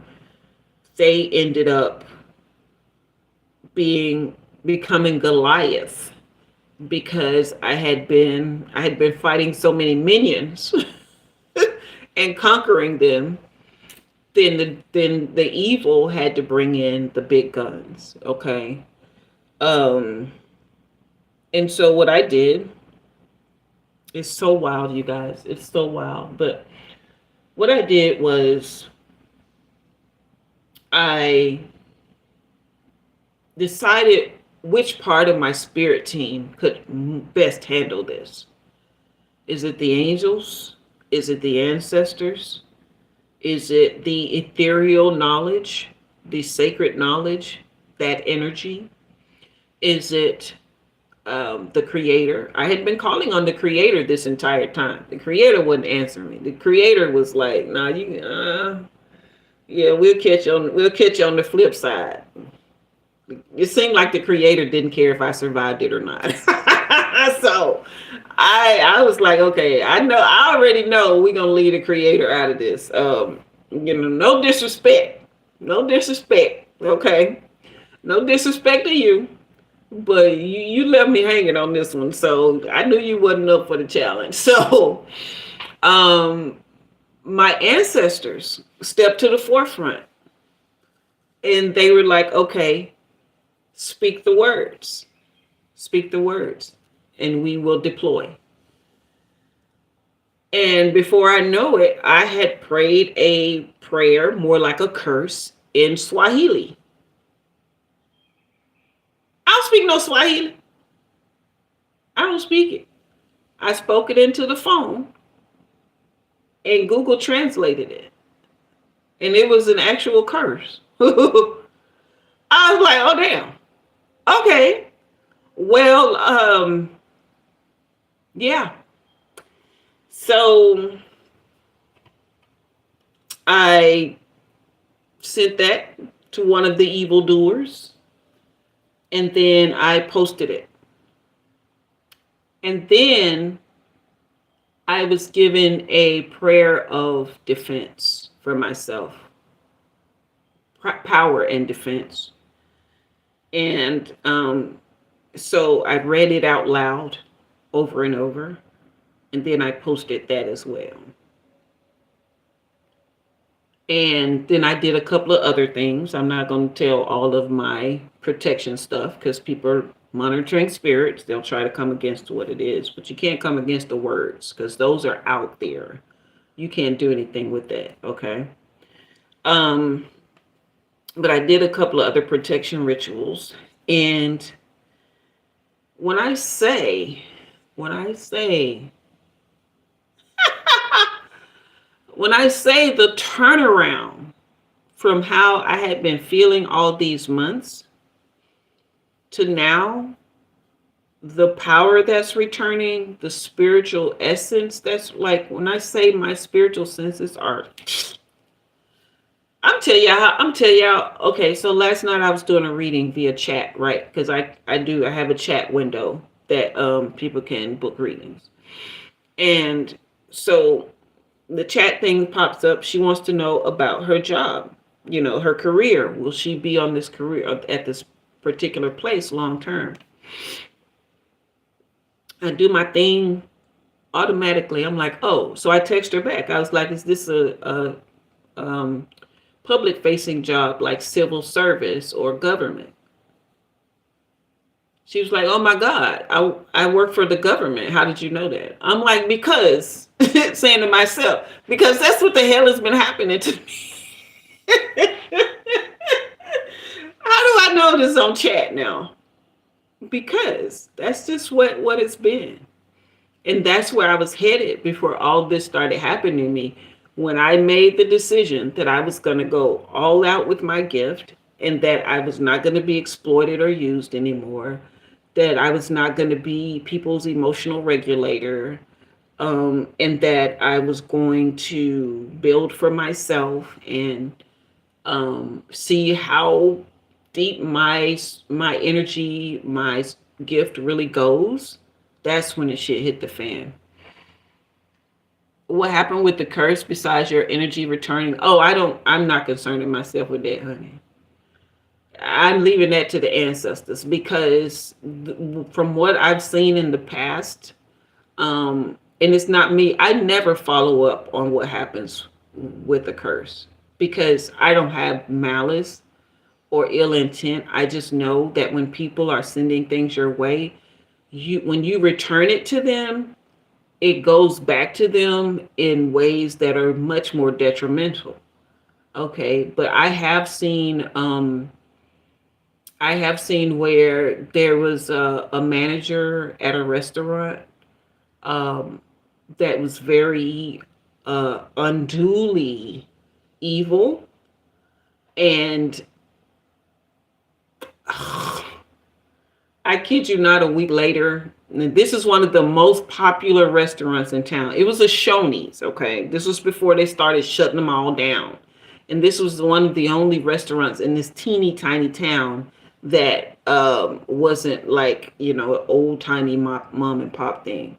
they ended up becoming Goliath, because I had been fighting so many minions and conquering them. Then the evil had to bring in the big guns. Okay. Um, and so what I did is so wild, you guys. It's so wild. But what I did was I decided which part of my spirit team could best handle this. Is it the angels? Is it the ancestors? Is it the ethereal knowledge, the sacred knowledge, that energy? Is it the creator? I had been calling on the creator this entire time. The creator wouldn't answer me. The creator was like, "Nah, yeah, we'll catch you on the flip side." It seemed like the creator didn't care if I survived it or not. So I was like, okay, I already know we're gonna leave the creator out of this. No disrespect. No disrespect. Okay. No disrespect to you. But you left me hanging on this one. So I knew you wasn't up for the challenge. So my ancestors stepped to the forefront, and they were like, okay, speak the words. Speak the words, and we will deploy. And before I know it, I had prayed a prayer, more like a curse, in Swahili. I don't speak no Swahili. I don't speak it. I spoke it into the phone, and Google translated it. And it was an actual curse. I was like, oh, damn. Okay. Well, yeah. So I sent that to one of the evildoers, and then I posted it. And then I was given a prayer of defense for myself, power and defense. And so I read it out loud over and over, and then I posted that as well. And then I did a couple of other things. I'm not going to tell all of my protection stuff, because people are monitoring spirits. They'll try to come against what it is, but you can't come against the words, because those are out there. You can't do anything with that, okay? But I did a couple of other protection rituals. And when I say, when I say the turnaround from how I had been feeling all these months to now, the power that's returning, the spiritual essence that's, like, when I say my spiritual senses are, I'm telling y'all, okay, so last night I was doing a reading via chat, right? Because I have a chat window that people can book readings. And so the chat thing pops up. She wants to know about her job, her career. Will she be on this career at this particular place long term. I do my thing automatically. I'm like, oh, so I text her back. I was like, is this a public facing job like civil service or government? She was like, oh my God, I work for the government. How did you know that? I'm like, because, saying to myself, because that's what the hell has been happening to me. How do I know this on chat now? Because that's just what it's been. And that's where I was headed before all this started happening to me. When I made the decision that I was going to go all out with my gift and that I was not going to be exploited or used anymore, that I was not going to be people's emotional regulator, and that I was going to build for myself and see how deep my energy, my gift really goes. That's when the shit hit the fan. What happened with the curse besides your energy returning? Oh, I'm not concerning myself with that, honey. I'm leaving that to the ancestors because from what I've seen in the past, and it's not me, I never follow up on what happens with a curse because I don't have malice or ill intent. I just know that when people are sending things your way, when you return it to them, it goes back to them in ways that are much more detrimental. Okay, but I have seen where there was a manager at a restaurant, um, that was very unduly evil, and I kid you not, a week later, and this is one of the most popular restaurants in town. It was a Shoney's, okay? This was before they started shutting them all down. And this was one of the only restaurants in this teeny tiny town that wasn't like, an old tiny mom and pop thing.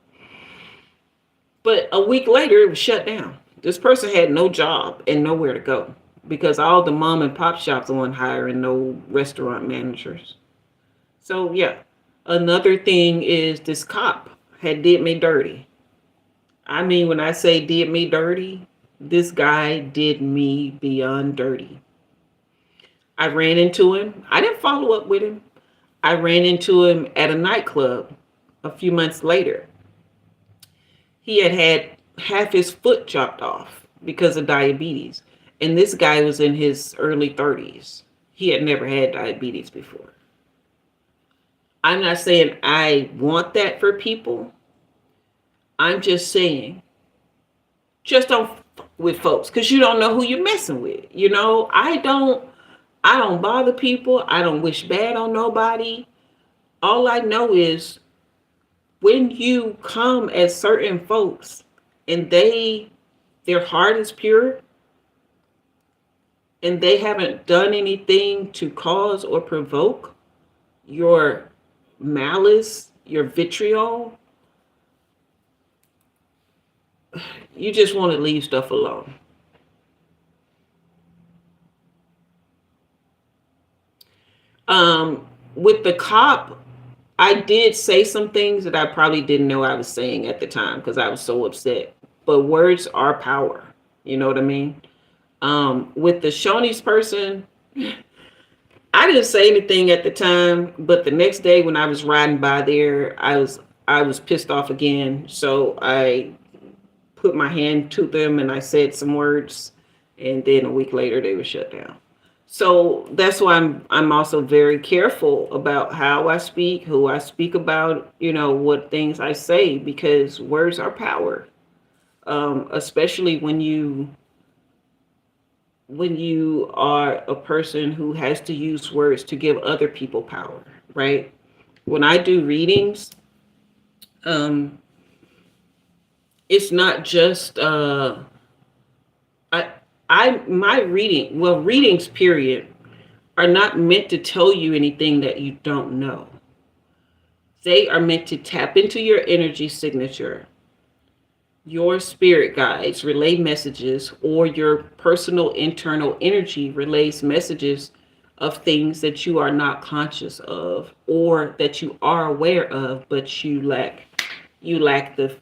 But a week later, it was shut down. This person had no job and nowhere to go because all the mom and pop shops weren't hiring no restaurant managers. So yeah, another thing is this cop had did me dirty. I mean, when I say did me dirty, this guy did me beyond dirty. I ran into him. I didn't follow up with him. I ran into him at a nightclub a few months later. He had half his foot chopped off because of diabetes. And this guy was in his early 30s. He had never had diabetes before. I'm not saying I want that for people. I'm just saying, just don't fuck with folks because you don't know who you're messing with. I don't bother people. I don't wish bad on nobody. All I know is when you come at certain folks and their heart is pure and they haven't done anything to cause or provoke your malice, your vitriol, you just want to leave stuff alone. With the cop, I did say some things that I probably didn't know I was saying at the time because I was so upset. But words are power. You know what I mean? With the Shoney's person, I didn't say anything at the time, but the next day when I was riding by there, I was pissed off again. So I put my hand to them and I said some words, and then a week later they were shut down. So that's why I'm also very careful about how I speak, who I speak about, what things I say, because words are power. Especially when you are a person who has to use words to give other people power, right? When I do readings, it's not just readings period are not meant to tell you anything that you don't know. They are meant to tap into your energy signature, your spirit guides relay messages, or your personal internal energy relays messages of things that you are not conscious of, or that you are aware of, but you lack the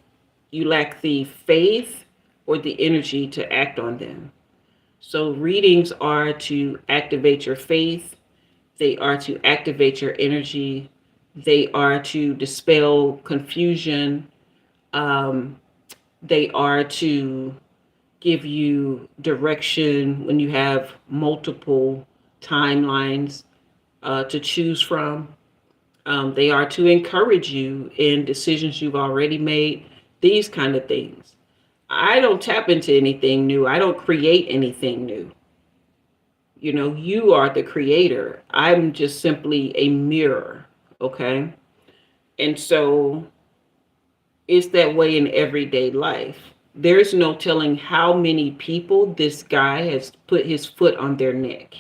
you lack the faith or the energy to act on them. So readings are to activate your faith, they are to activate your energy, they are to dispel confusion, um, they are to give you direction when you have multiple timelines to choose from. They are to encourage you in decisions you've already made, these kind of things. I don't tap into anything new. I don't create anything new. You know, you are the creator. I'm just simply a mirror. Okay. And so it's that way in everyday life. There's no telling how many people this guy has put his foot on their neck.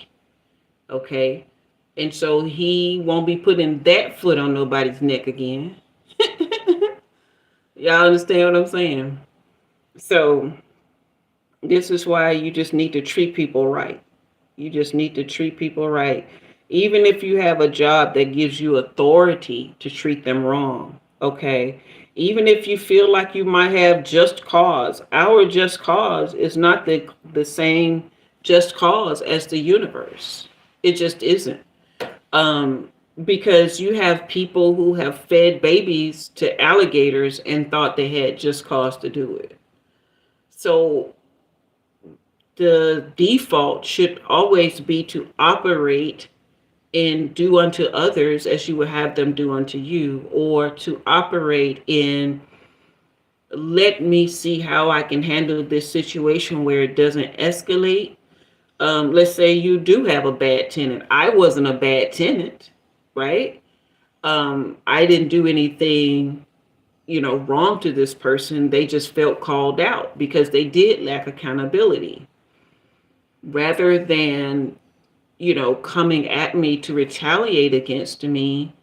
Okay. And so he won't be putting that foot on nobody's neck again. Y'all understand what I'm saying? So this is why you just need to treat people right. You just need to treat people right. Even if you have a job that gives you authority to treat them wrong, okay? Even if you feel like you might have just cause, our just cause is not the same just cause as the universe. It just isn't. Um, because you have people who have fed babies to alligators and thought they had just cause to do it. So the default should always be to operate and do unto others as you would have them do unto you, or to operate in, let me see how I can handle this situation where it doesn't escalate. Let's say you do have a bad tenant. I wasn't a bad tenant, right? I didn't do anything, wrong to this person. They just felt called out because they did lack accountability. Rather than, coming at me to retaliate against me,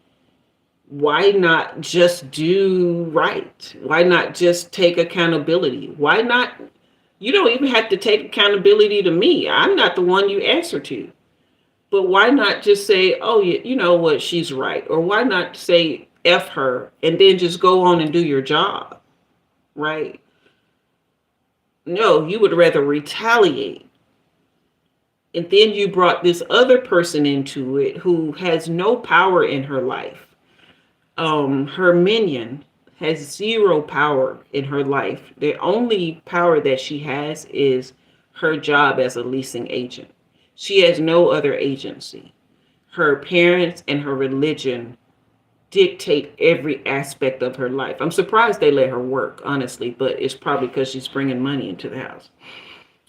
why not just do right? Why not just take accountability? Why not? You don't even have to take accountability to me. I'm not the one you answer to. But why not just say, oh, you know what, she's right? Or why not say F her and then just go on and do your job, right? No, you would rather retaliate. And then you brought this other person into it who has no power in her life. Her minion has zero power in her life. The only power that she has is her job as a leasing agent. She has no other agency. Her parents and her religion dictate every aspect of her life. I'm surprised they let her work, honestly, but it's probably because she's bringing money into the house.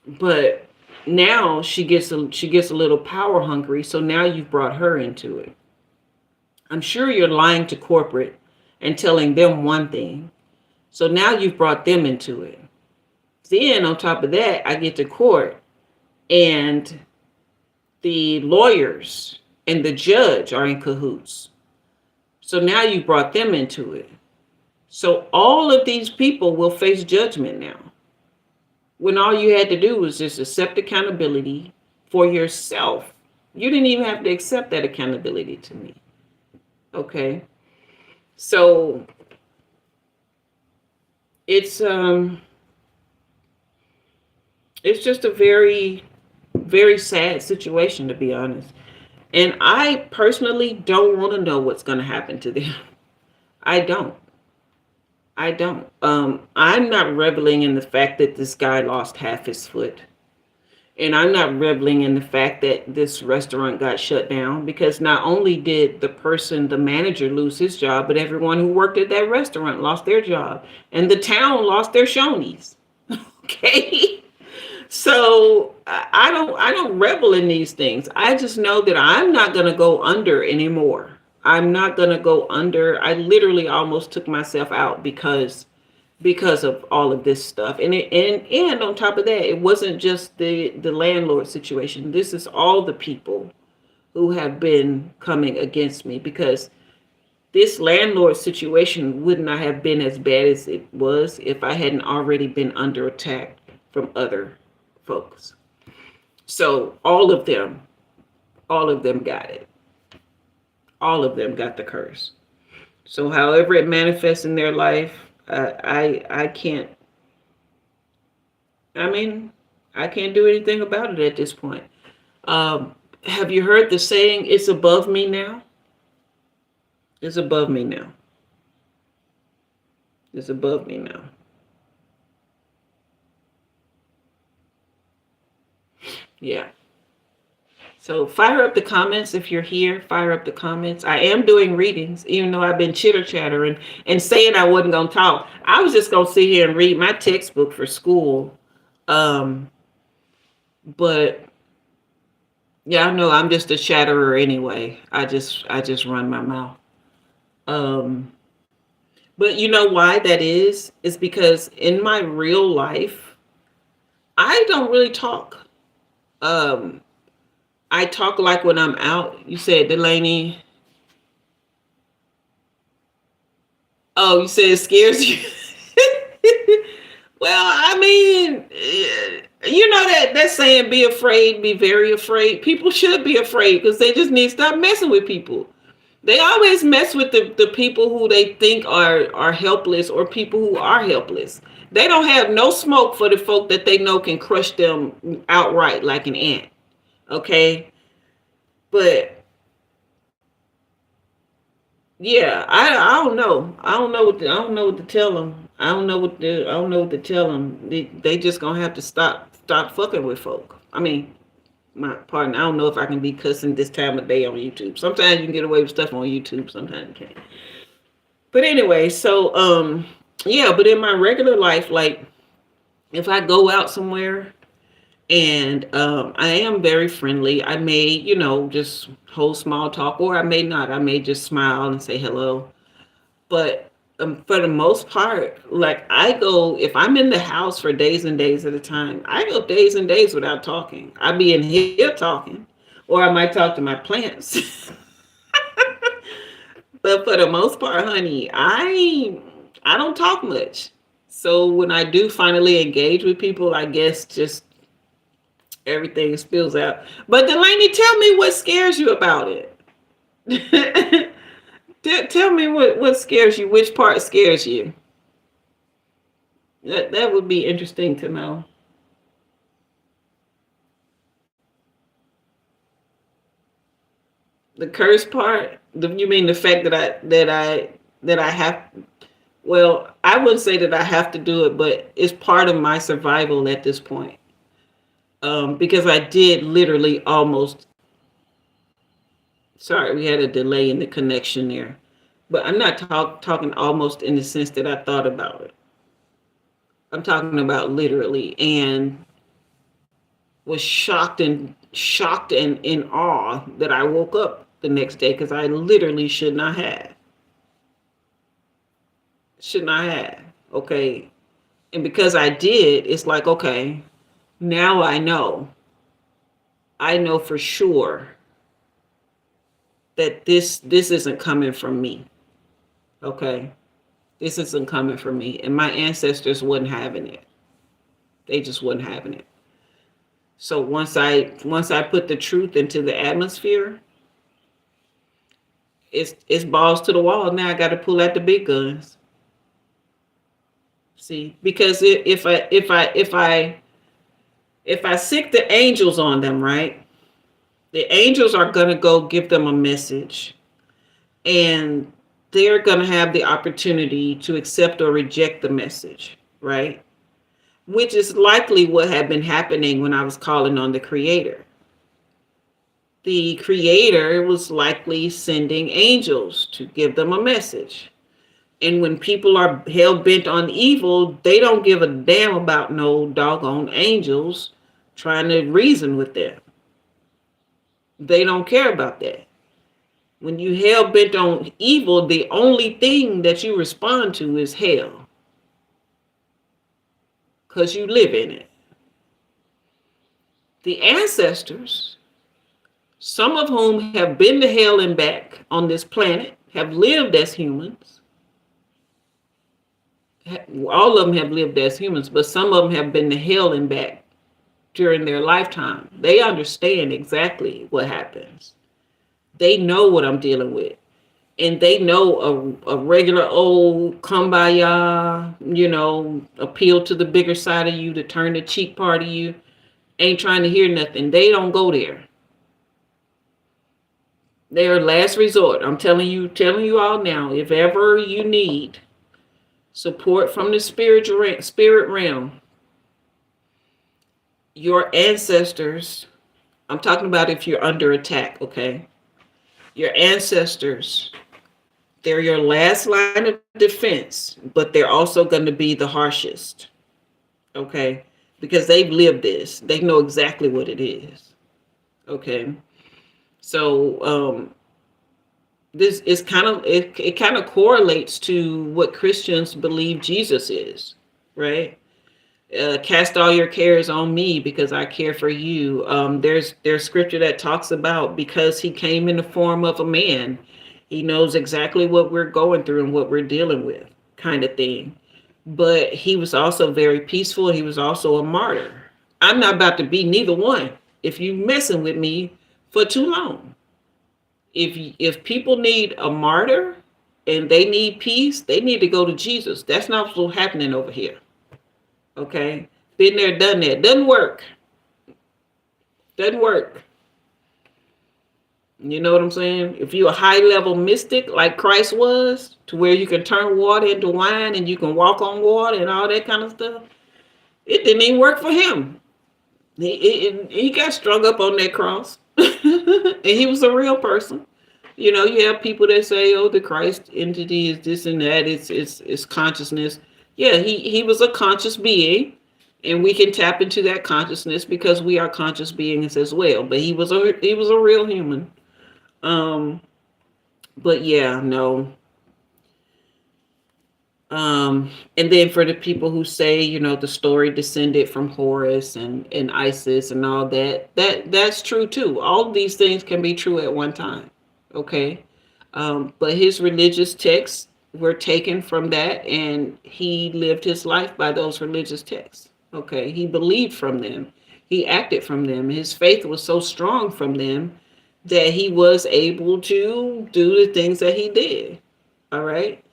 But now she gets a little power hungry, so now you've brought her into it. I'm sure you're lying to corporate and telling them one thing. So now you've brought them into it. Then on top of that, I get to court and the lawyers and the judge are in cahoots. So now you brought them into it. So all of these people will face judgment now. When all you had to do was just accept accountability for yourself. You didn't even have to accept that accountability to me. Okay. So it's just a very, very sad situation, to be honest. And I personally don't want to know what's going to happen to them. I don't. I'm not reveling in the fact that this guy lost half his foot. And I'm not reveling in the fact that this restaurant got shut down, because not only did the manager, lose his job, but everyone who worked at that restaurant lost their job. And the town lost their Shonies. Okay? So I don't revel in these things. I just know that I'm not going to go under anymore. I'm not going to go under. I literally almost took myself out because of all of this stuff. And on top of that, it wasn't just the landlord situation. This is all the people who have been coming against me, because this landlord situation would not have been as bad as it was if I hadn't already been under attack from other folks. So all of them All of them got it. All of them got the curse. So however it manifests in their life, I can't. I mean, I can't do anything about it at this point. Have you heard the saying, "It's above me now"? It's above me now. It's above me now. Yeah. So fire up the comments if you're here. Fire up the comments. I am doing readings, even though I've been chitter chattering and saying I wasn't gonna talk. I was just gonna sit here and read my textbook for school. Um, but yeah, I know I'm just a chatterer anyway. I just run my mouth. Um, but you know why that is? It's because in my real life, I don't really talk. Um, I talk like when I'm out. You said, Delaney. Oh, you said it scares you. Well, I mean, you know that saying, "Be afraid, be very afraid." People should be afraid because they just need to stop messing with people. They always mess with the people who they think are helpless, or people who are helpless. They don't have no smoke for the folk that they know can crush them outright like an ant. Okay, but yeah, I don't know. I don't know what to tell them. I don't know what to tell them. They just gonna have to stop fucking with folk. I mean, my pardon. I don't know if I can be cussing this time of day on YouTube. Sometimes you can get away with stuff on YouTube. Sometimes you can't. But anyway, so yeah. But in my regular life, like if I go out somewhere and I am very friendly, I may just hold small talk, or I may not. I may just smile and say hello. But for the most part, like I go, if I'm in the house for days and days at a time, I go days and days without talking. I be in here talking, or I might talk to my plants. But for the most part, honey, I don't talk much. So when I do finally engage with people, I guess just everything spills out. But Delaney, tell me what scares you about it. Tell me what scares you. Which part scares you? That would be interesting to know. The curse part. You mean the fact that I have? Well, I wouldn't say that I have to do it, but it's part of my survival at this point. Because I did literally almost. Sorry, we had a delay in the connection there, but I'm not talking almost in the sense that I thought about it. I'm talking about literally, and was shocked and in awe that I woke up the next day because I literally should not have. Okay, and because I did, it's like, okay, now I know for sure that this isn't coming from me. Okay, this isn't coming from me, and my ancestors wasn't having it. They just wasn't having it. So once I put the truth into the atmosphere, it's balls to the wall. Now I got to pull out the big guns. See, because if I sick the angels on them, right? The angels are gonna go give them a message, and they're gonna have the opportunity to accept or reject the message, right? Which is likely what had been happening when I was calling on the Creator. The Creator was likely sending angels to give them a message. And when people are hell bent on evil, they don't give a damn about no doggone angels trying to reason with them. They don't care about that. When you hell bent on evil, the only thing that you respond to is hell, because you live in it. The ancestors, some of whom have been to hell and back on this planet, have lived as humans. All of them have lived as humans, but some of them have been to hell and back during their lifetime. They understand exactly what happens. They know what I'm dealing with. And they know a regular old kumbaya, appeal to the bigger side of you, to turn the cheek part of you, ain't trying to hear nothing. They don't go there. They're last resort. I'm telling you all now, if ever you need support from the spirit realm, your ancestors, I'm talking about if you're under attack, okay? Your ancestors, they're your last line of defense, but they're also going to be the harshest, okay? Because they've lived this. They know exactly what it is, okay? So this is it kind of correlates to what Christians believe Jesus is, right? Cast all your cares on me because I care for you. There's scripture that talks about because he came in the form of a man, he knows exactly what we're going through and what we're dealing with, kind of thing. But he was also very peaceful. He was also a martyr. I'm not about to be neither one if you messing with me for too long. If people need a martyr and they need peace, they need to go to Jesus. That's not what's happening over here. Okay, been there, done that. Doesn't work. Doesn't work. You know what I'm saying? If you're a high level mystic like Christ was, to where you can turn water into wine and you can walk on water and all that kind of stuff, it didn't even work for him. He got strung up on that cross, and he was a real person. You have people that say, "Oh, the Christ entity is this and that. It's consciousness." Yeah, he was a conscious being, and we can tap into that consciousness because we are conscious beings as well. But he was a real human. Um, but yeah, no. And then for the people who say, the story descended from Horus and Isis and all that, that's true too. All of these things can be true at one time. Okay. But his religious texts were taken from that, and he lived his life by those religious texts. Okay. He believed from them. He acted from them. His faith was so strong from them that he was able to do the things that he did. All right.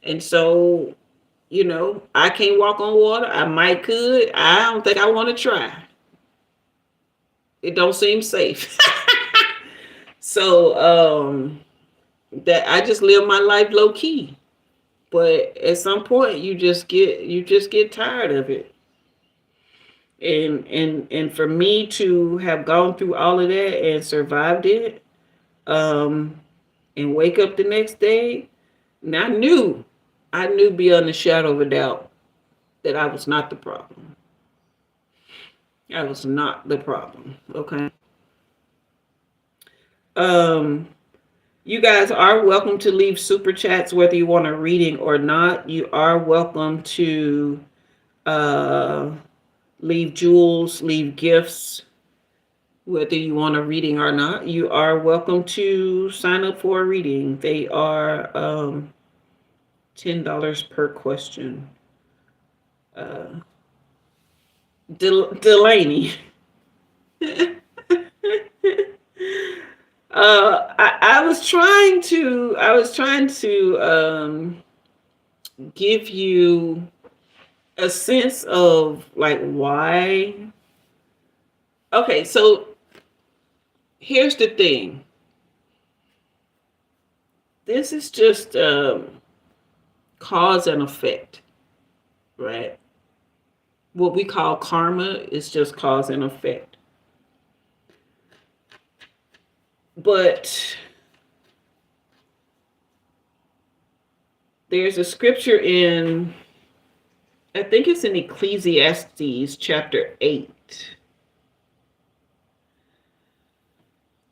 And so, I can't walk on water. I might could. I don't think I want to try. It don't seem safe. So, that I just live my life low key. But at some point you just get tired of it. And for me to have gone through all of that and survived it, um, and wake up the next day, and I knew beyond a shadow of a doubt that I was not the problem. I was not the problem. Okay. Um, you guys are welcome to leave super chats whether you want a reading or not. You are welcome to uh, leave jewels, leave gifts, whether you want a reading or not. You are welcome to sign up for a reading. They are $10 per question. Uh, Delaney. I was trying to give you a sense of like why. Okay, so here's the thing. This is just cause and effect, right? What we call karma is just cause and effect. But there's a scripture in, I think it's in Ecclesiastes chapter 8.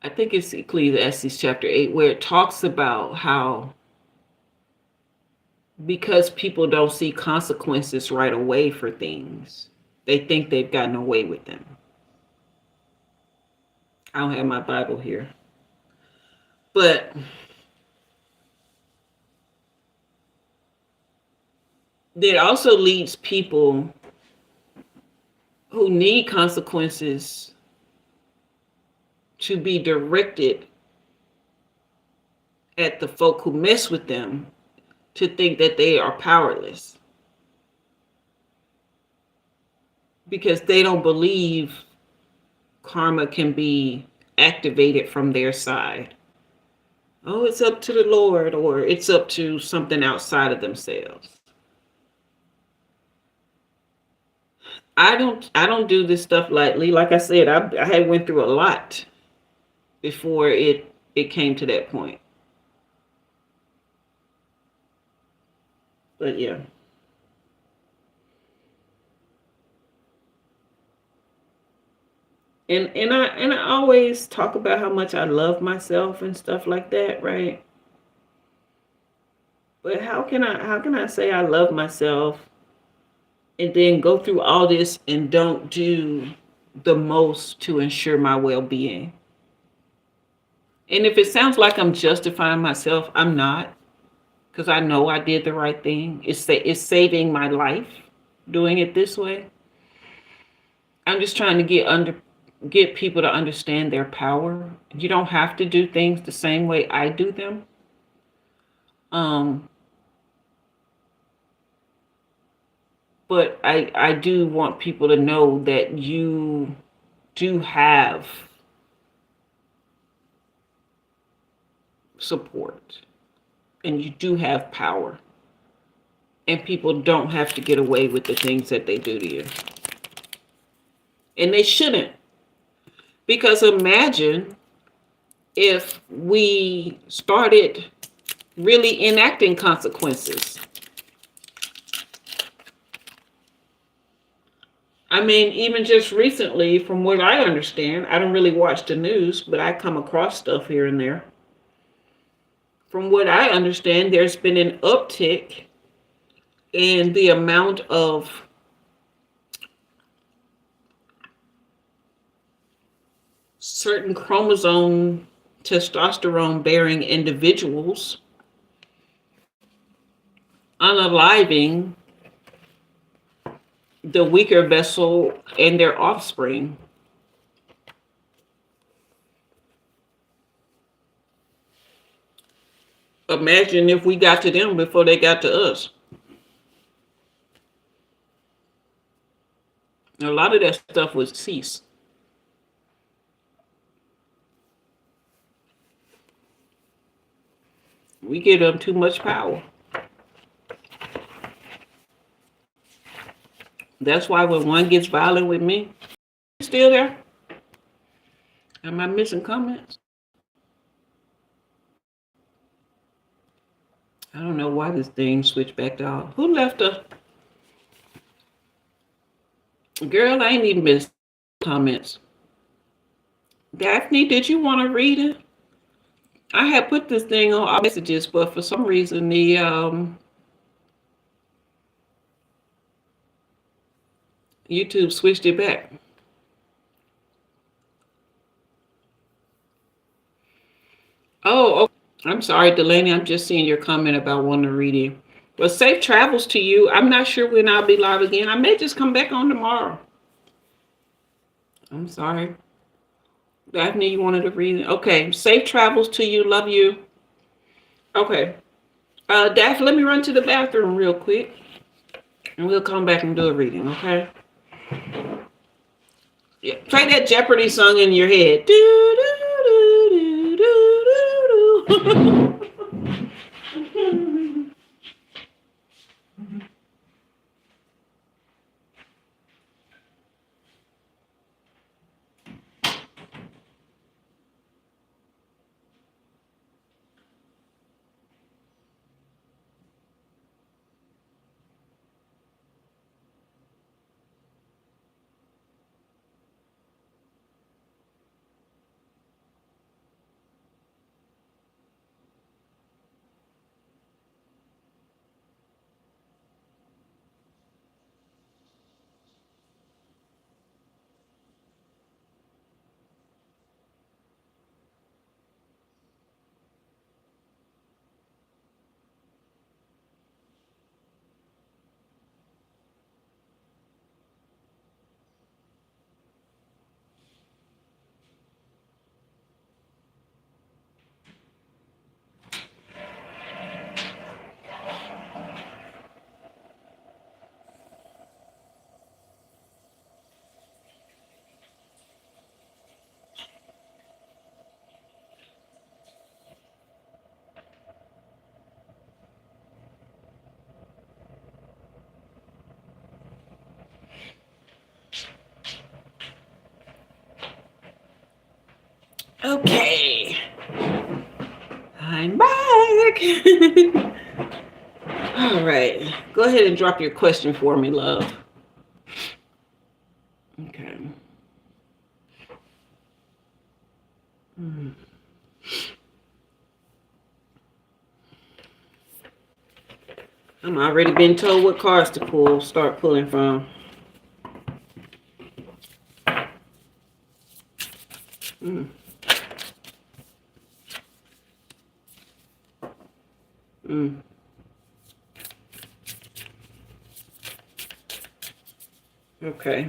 I think it's Ecclesiastes chapter 8, where it talks about how because people don't see consequences right away for things, they think they've gotten away with them. I don't have my Bible here. But it also leads people who need consequences to be directed at the folk who mess with them to think that they are powerless because they don't believe karma can be activated from their side. Oh, it's up to the Lord, or it's up to something outside of themselves. I don't do this stuff lightly. Like I said, I had went through a lot before it came to that point. But yeah. And I always talk about how much I love myself and stuff like that, right? But how can I say I love myself and then go through all this and don't do the most to ensure my well-being? And if it sounds like I'm justifying myself, I'm not, because I know I did the right thing. It's saving my life doing it this way. I'm just trying to get people to understand their power. You don't have to do things the same way I do them. Um, but I do want people to know that you do have support and you do have power. And people don't have to get away with the things that they do to you. And they shouldn't. Because imagine if we started really enacting consequences. I mean, even just recently, from what I understand, I don't really watch the news, but I come across stuff here and there. From what I understand, there's been an uptick in the amount of certain chromosome testosterone bearing individuals unaliving the weaker vessel and their offspring. Imagine if we got to them before they got to us. A lot of that stuff would cease. We give them too much power. That's why when one gets violent with me, still there? Am I missing comments? I don't know why this thing switched back to off. Who left a girl? I ain't even missed comments. Daphne, did you want to read it? I had put this thing on our messages, but for some reason the YouTube switched it back. Oh, okay. I'm sorry, Delaney. I'm just seeing your comment about wanting to read it. Well, safe travels to you. I'm not sure when I'll be live again. I may just come back on tomorrow. I'm sorry. Daphne, you wanted to read it? Okay. Safe travels to you. Love you. Okay. Daphne, let me run to the bathroom real quick. And we'll come back and do a reading, okay? Yeah. Play that Jeopardy song in your head. Do, do, do, do, do, do, do. Okay. I'm back. All right. Go ahead and drop your question for me, love. Okay. I'm already been told what cards to pull, start pulling from. Mm. Mm. Okay.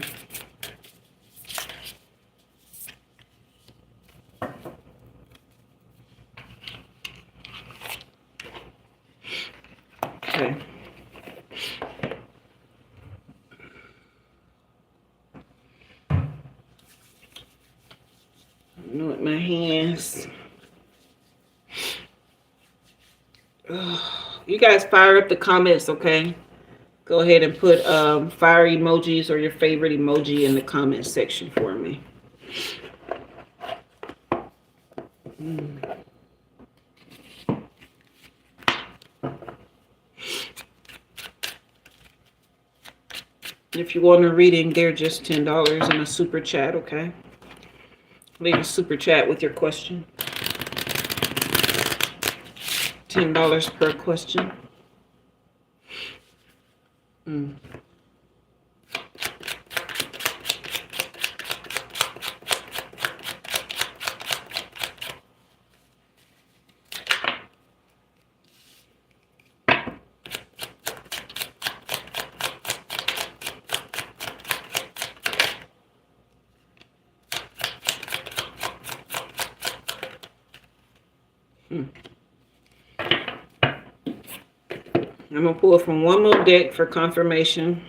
Okay. Know with my hands. You guys fire up the comments, okay? Go ahead and put fire emojis or your favorite emoji in the comment section for me. If you want a reading, they're just $10 in a super chat, okay? Leave a super chat with your question. $10 per question. Mm. I'm going to pull from one more deck for confirmation.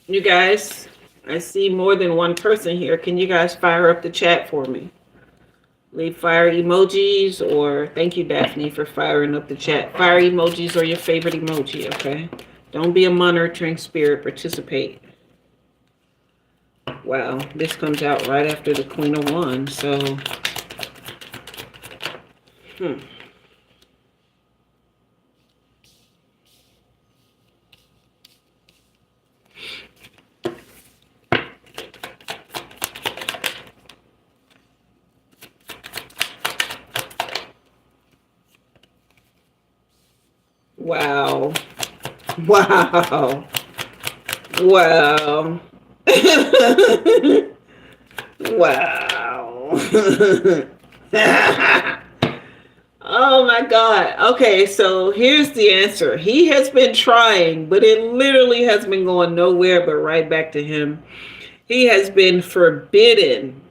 You guys, I see more than one person here. Can you guys fire up the chat for me? Leave fire emojis, or thank you, Daphne, for firing up the chat. Fire emojis or your favorite emoji, okay? Don't be a monitoring spirit. Participate. Wow, this comes out right after the Queen of Wands, so... Wow. Wow. Wow. Wow. Oh my God. Okay, so here's the answer. He has been trying, but it literally has been going nowhere but right back to him. He has been forbidden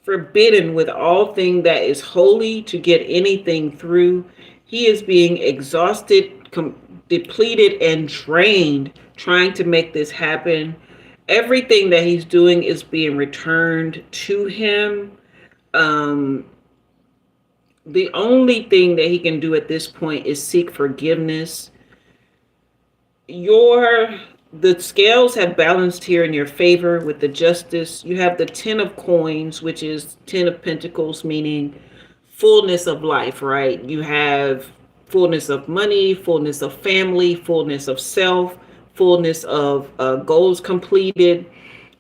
with all thing that is holy to get anything through. He is being exhausted, depleted, and drained trying to make this happen. Everything that he's doing is being returned to him. The only thing that he can do at this point is seek forgiveness. The scales have balanced here in your favor with the justice. You have the 10 of coins, which is 10 of pentacles, meaning fullness of life, right? You have fullness of money, fullness of family, fullness of self, fullness of goals completed.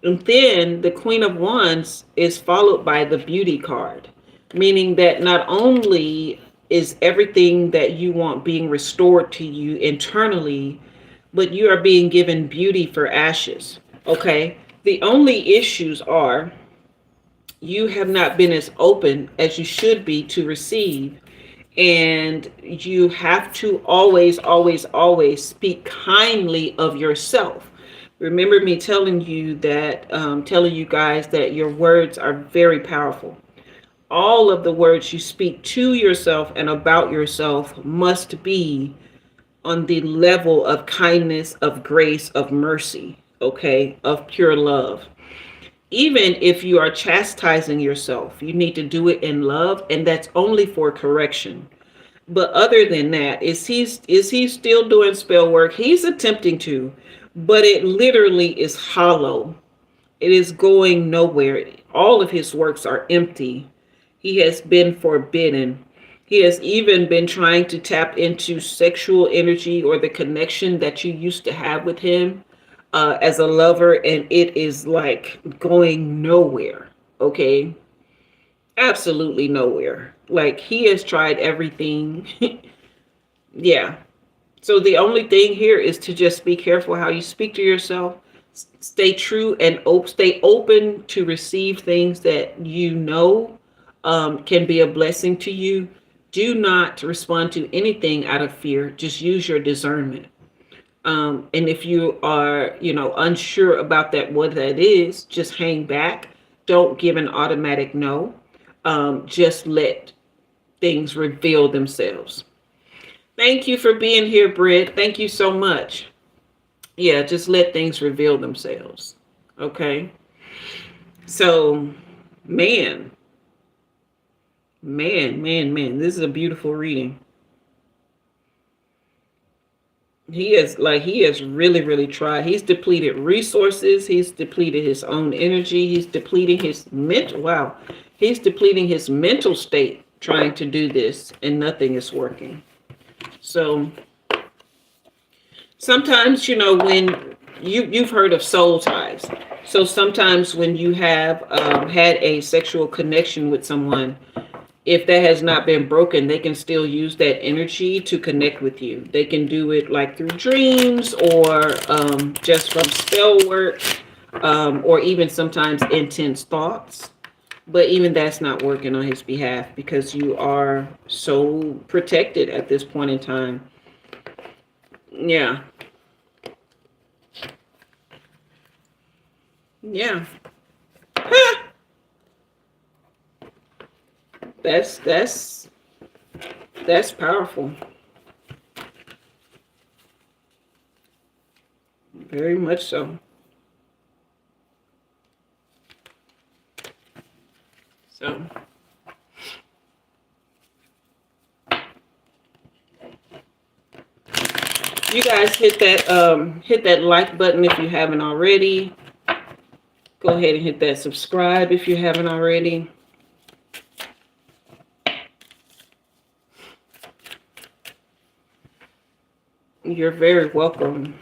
And then the Queen of Wands is followed by the Beauty card, meaning that not only is everything that you want being restored to you internally, but you are being given beauty for ashes. Okay. The only issues are you have not been as open as you should be to receive. And you have to always, always, always speak kindly of yourself, Remember me telling you that, telling you guys that your words are very powerful. All of the words you speak to yourself and about yourself must be on the level of kindness, of grace, of mercy, okay, of pure love. Even if you are chastising yourself, you need to do it in love, and that's only for correction. But other than that, is he still doing spell work? He's attempting to, but it literally is hollow. It is going nowhere. All of his works are empty. He has been forbidden. He has even been trying to tap into sexual energy or the connection that you used to have with him as a lover, and it is like going nowhere. Okay, absolutely nowhere. Like he has tried everything. Yeah. So the only thing here is to just be careful how you speak to yourself. Stay true and stay open to receive things that you know can be a blessing to you. Do not respond to anything out of fear. Just use your discernment. And if you are, unsure about that, what that is, just hang back. Don't give an automatic no. Just let things reveal themselves. Thank you for being here, Britt. Thank you so much. Yeah, just let things reveal themselves. Okay. So, man, man, this is a beautiful reading. He has really, really tried. He's depleted resources. He's depleted his own energy. He's depleting his mental. Wow. He's depleting his mental state trying to do this, and nothing is working. So sometimes, when you've heard of soul ties. So sometimes when you have had a sexual connection with someone, if that has not been broken, they can still use that energy to connect with you. They can do it like through dreams or just from spell work, or even sometimes intense thoughts. But even that's not working on his behalf because you are so protected at this point in time. Yeah. Yeah. That's powerful. Very much so. So you guys hit that like button if you haven't already. Go ahead and hit that subscribe if you haven't already. You're very welcome.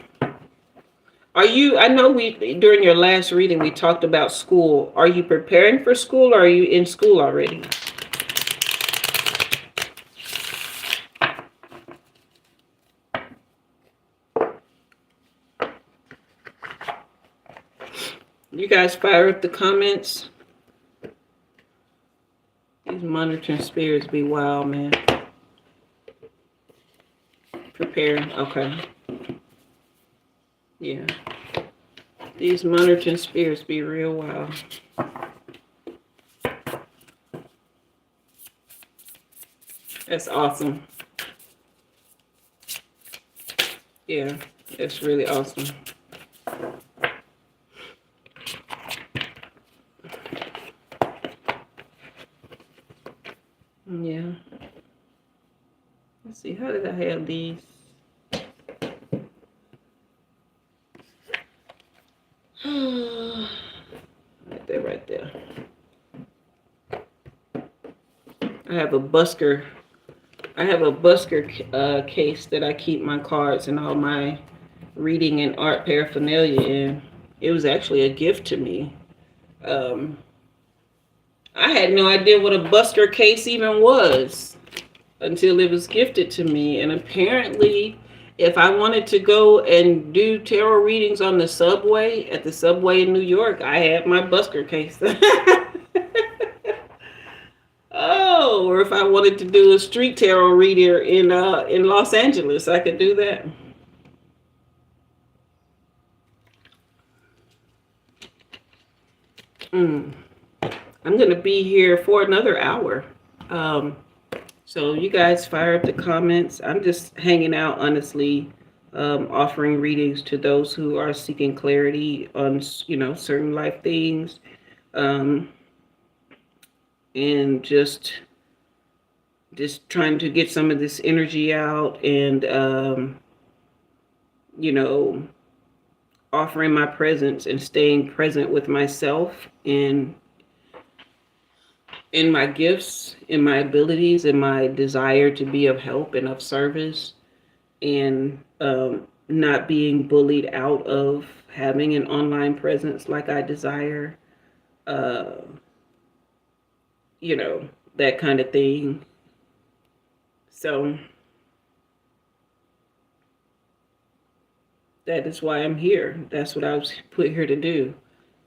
I know during your last reading, we talked about school. Are you preparing for school or are you in school already? You guys fire up the comments. These monitoring spirits be wild, man. Preparing, okay. Yeah. These monitoring spirits be real wild. That's awesome. Yeah, that's really awesome. Yeah. Let's see, how did I have these? Right there. I have a busker case that I keep my cards and all my reading and art paraphernalia in. It was actually a gift to me. I had no idea what a busker case even was until it was gifted to me. And apparently, if I wanted to go and do tarot readings on the subway, at the subway in New York, I had my busker case. Oh, or if I wanted to do a street tarot reader in Los Angeles, I could do that. Mm. I'm going to be here for another hour. Um, so you guys fire up the comments. I'm just hanging out, honestly, offering readings to those who are seeking clarity on, certain life things, um, and just trying to get some of this energy out, and you know, offering my presence and staying present with myself and in my gifts, in my abilities, in my desire to be of help and of service, and not being bullied out of having an online presence like I desire, uh, you know, that kind of thing. So that is why I'm here. That's what I was put here to do.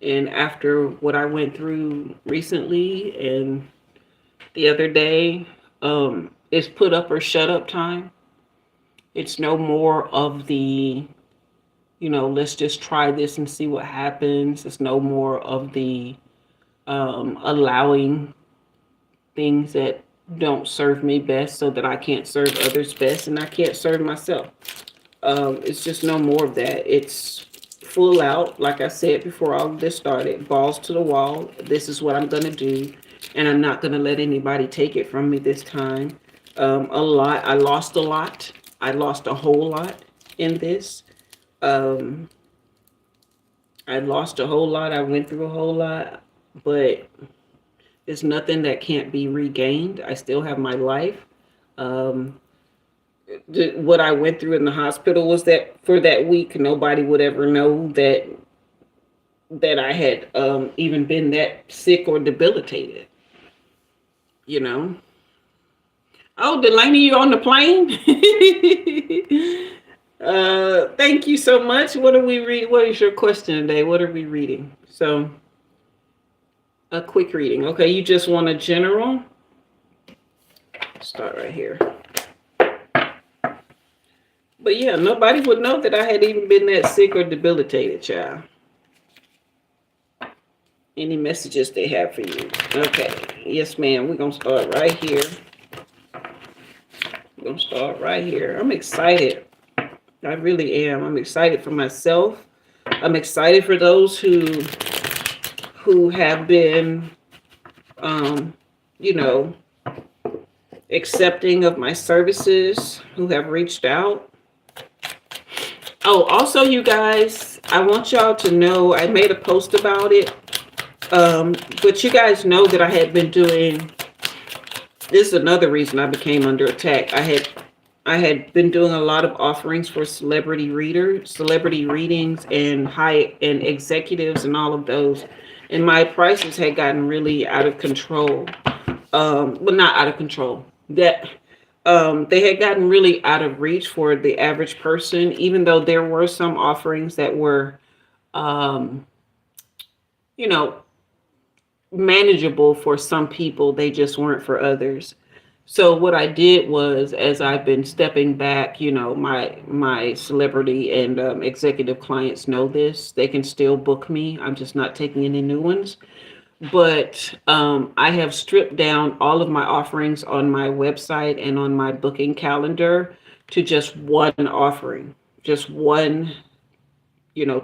And after what I went through recently and the other day, it's put up or shut up time. It's no more of the, let's just try this and see what happens. It's no more of the allowing things that don't serve me best so that I can't serve others best and I can't serve myself. It's just no more of that. It's full out, like I said before all of this started, balls to the wall. This is what I'm going to do, and I'm not going to let anybody take it from me this time. I lost a lot. I lost a whole lot in this. Um, I lost a whole lot. I went through a whole lot, but there's nothing that can't be regained. I still have my life. Um, what I went through in the hospital was that for that week, nobody would ever know that I had even been that sick or debilitated. You know. Oh, Delaney, you on the plane? Thank you so much. What are we reading? What is your question today? What are we reading? So, a quick reading. Okay, you just want a general. Start right here. But yeah, nobody would know that I had even been that sick or debilitated, child. Any messages they have for you? Okay. Yes, ma'am. We're going to start right here. We're going to start right here. I'm excited. I really am. I'm excited for myself. I'm excited for those who have been, you know, accepting of my services, who have reached out. Oh, also, you guys, I want y'all to know, I made a post about it. But you guys know that I had been doing, this is another reason I became under attack. I had been doing a lot of offerings for celebrity readings and and executives and all of those. And my prices had gotten really out of control. Well, not out of control. They had gotten really out of reach for the average person, even though there were some offerings that were, um, you know, manageable for some people. They just weren't for others. So what I did was, as I've been stepping back, my celebrity and executive clients know this. They can still book me. I'm just not taking any new ones. But I have stripped down all of my offerings on my website and on my booking calendar to just one offering, just one,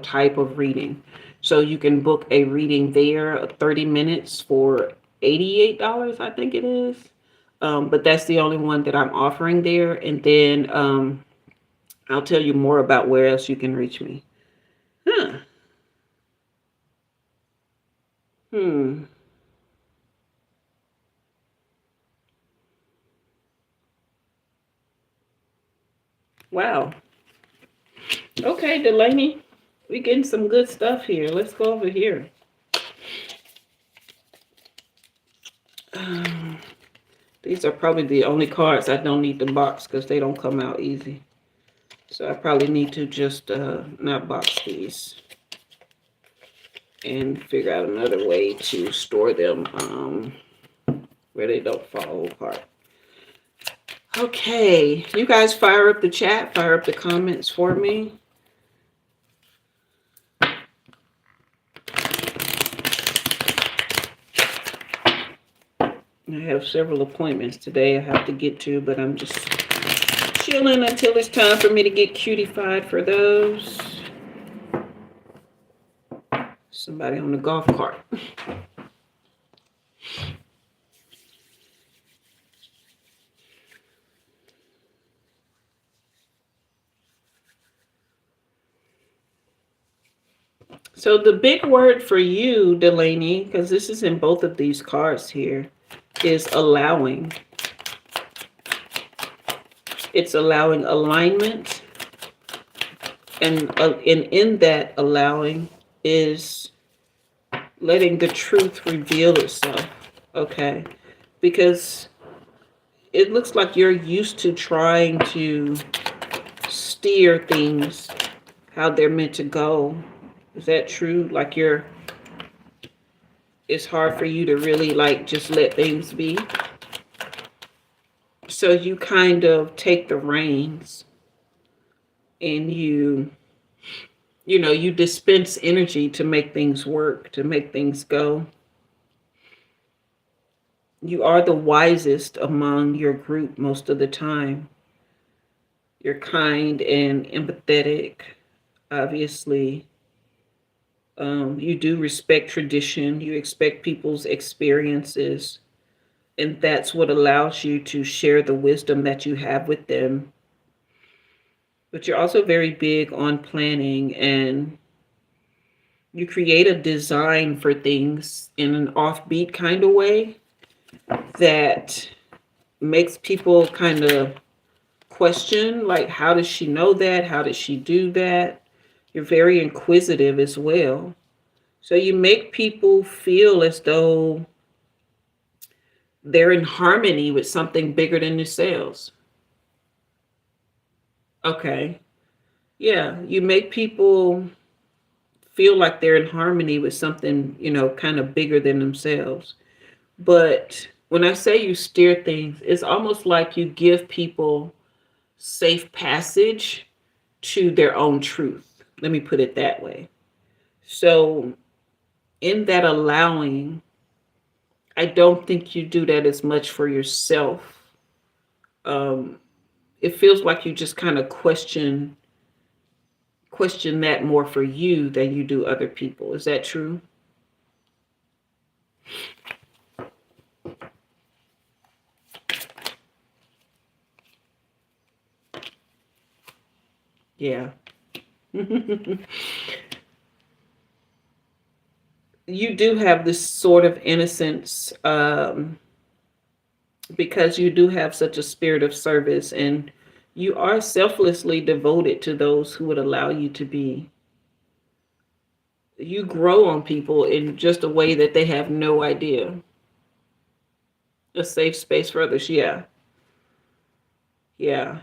type of reading. So you can book a reading there, 30 minutes for $88, I think it is. But that's the only one that I'm offering there. And then I'll tell you more about where else you can reach me. Huh. Hmm. Wow. Okay, Delaney. We getting some good stuff here. Let's go over here. These are probably the only cards I don't need to box because they don't come out easy. So I probably need to just not box these and figure out another way to store them where they don't fall apart. Okay, you guys fire up the chat, fire up the comments for me. I have several appointments today I have to get to, but I'm just chilling until it's time for me to get cutified for those. Somebody on the golf cart. So the big word for you, Delaney, because this is in both of these cards here, is allowing. It's allowing alignment, and in that allowing is letting the truth reveal itself. Okay, because it looks like you're used to trying to steer things how they're meant to go. Is that true? Like it's hard for you to really like just let things be. So you kind of take the reins and you dispense energy to make things work, to make things go. You are the wisest among your group most of the time. You're kind and empathetic, obviously. You do respect tradition. You expect people's experiences. And that's what allows you to share the wisdom that you have with them. But you're also very big on planning, and you create a design for things in an offbeat kind of way that makes people kind of question, like, how does she know that? How did she do that? You're very inquisitive as well. So you make people feel as though they're in harmony with something bigger than themselves. Okay. Yeah, you make people feel like they're in harmony with something, kind of bigger than themselves. But when I say you steer things, it's almost like you give people safe passage to their own truth. Let me put it that way. So, in that allowing, I don't think you do that as much for yourself. Um, it feels like you just kind of question that more for you than you do other people. Is that true? Yeah. You do have this sort of innocence, because you do have such a spirit of service, and you are selflessly devoted to those who would allow you to be. You grow on people in just a way that they have no idea. A safe space for others. Yeah. Yeah.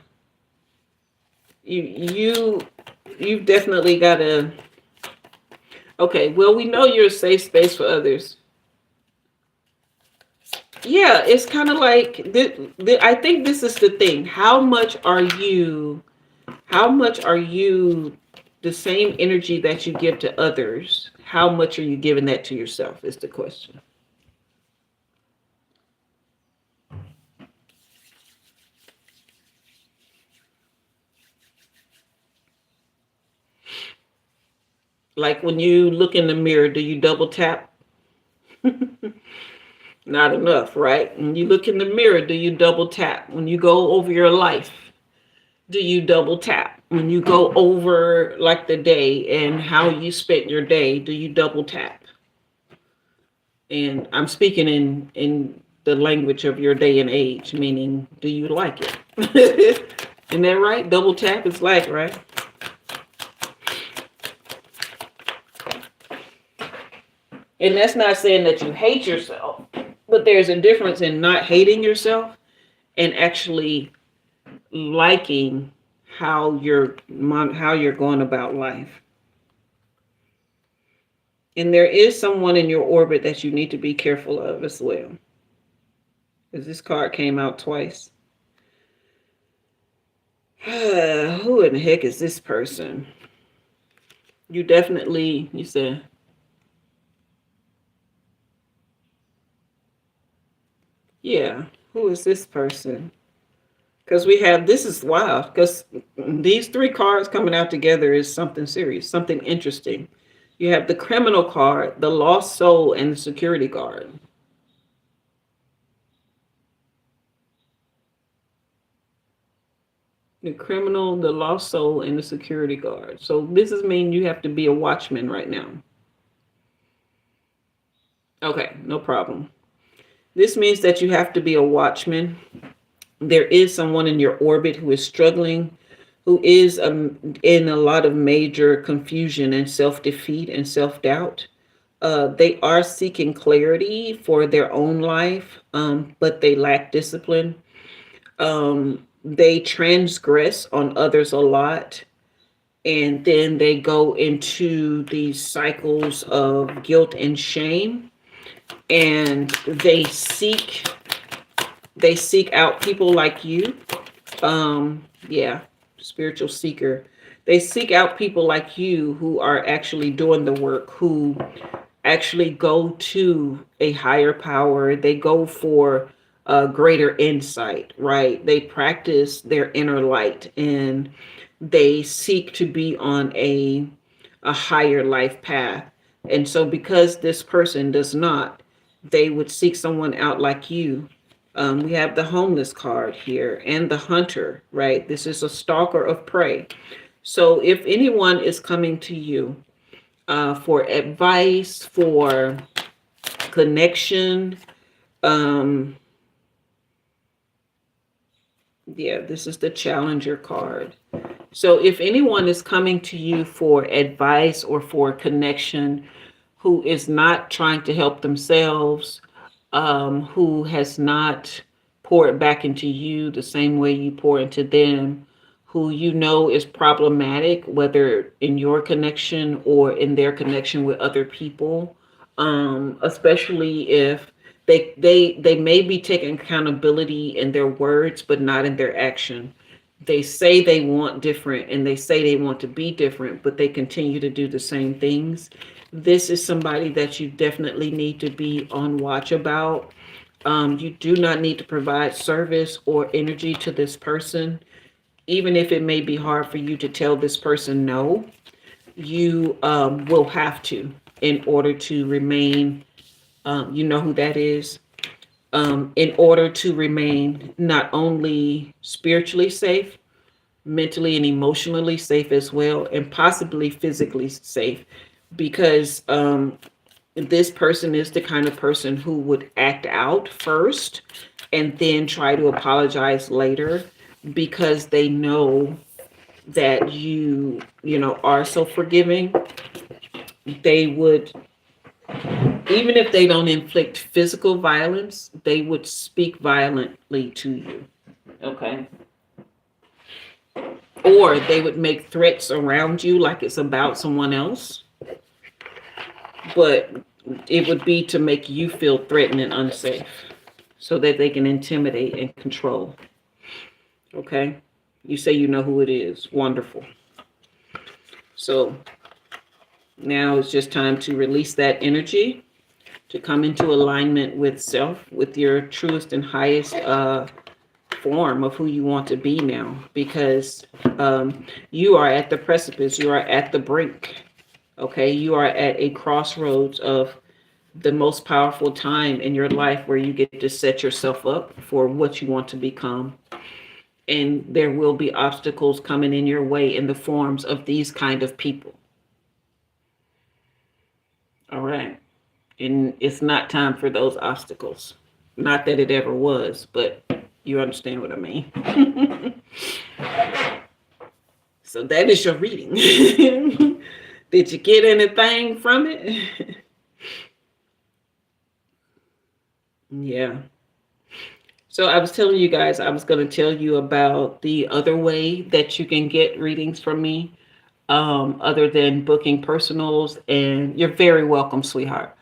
You you've definitely got to. Okay, well, we know you're a safe space for others. Yeah, it's kind of like I think this is the thing. How much are you the same energy that you give to others? How much are you giving that to yourself is the question. Like when you look in the mirror, do you double tap? Not enough, right? When you look in the mirror, do you double tap? When you go over your life, do you double tap? When you go over like the day and how you spent your day, do you double tap? And I'm speaking in the language of your day and age, meaning, do you like it? Isn't that right? Double tap is like, right? And that's not saying that you hate yourself, but there's a difference in not hating yourself and actually liking how you're going about life. And there is someone in your orbit that you need to be careful of as well. Because this card came out twice. Who in the heck is this person? You said, Yeah. Who is this person? Because we have, this is wild, because these three cards coming out together is something serious, something interesting. You have the criminal card, the lost soul, and the security guard. The criminal, the lost soul, and the security guard. So this is mean you have to be a watchman right now. Okay, no problem. This means that you have to be a watchman. There is someone in your orbit who is struggling, who is in a lot of major confusion and self-defeat and self-doubt. They are seeking clarity for their own life, but they lack discipline. They transgress on others a lot, and then they go into these cycles of guilt and shame, and they seek out people like you. Yeah, spiritual seeker. They seek out people like you who are actually doing the work, who actually go to a higher power. They go for a greater insight, right? They practice their inner light, and they seek to be on a higher life path. And so because this person does not, they would seek someone out like you. We have the homeless card here and the hunter, right? This is a stalker of prey. So if anyone is coming to you for advice, for connection, um, yeah, this is the challenger card. So if anyone is coming to you for advice or for connection, who is not trying to help themselves, who has not poured back into you the same way you pour into them, who you know is problematic, whether in your connection or in their connection with other people, especially if they may be taking accountability in their words but not in their action. They say they want different and they say they want to be different, but they continue to do the same things. This is somebody that you definitely need to be on watch about. You do not need to provide service or energy to this person, even if it may be hard for you to tell this person no. You will have to, in order to remain, you know who that is, in order to remain not only spiritually safe, mentally and emotionally safe as well, and possibly physically safe, because this person is the kind of person who would act out first and then try to apologize later, because they know that you know are so forgiving. They would, even if they don't inflict physical violence, they would speak violently to you. Okay. Or they would make threats around you like it's about someone else, but it would be to make you feel threatened and unsafe so that they can intimidate and control. Okay? You say you know who it is. Wonderful. So now it's just time to release that energy, to come into alignment with self, with your truest and highest form of who you want to be now, because you are at the precipice, you are at the brink. Okay, you are at a crossroads of the most powerful time in your life, where you get to set yourself up for what you want to become. And there will be obstacles coming in your way in the forms of these kind of people. All right. And it's not time for those obstacles. Not that it ever was, but you understand what I mean. So that is your reading. Did you get anything from it? Yeah. So I was telling you guys, I was going to tell you about the other way that you can get readings from me, other than booking personals. And you're very welcome, sweetheart.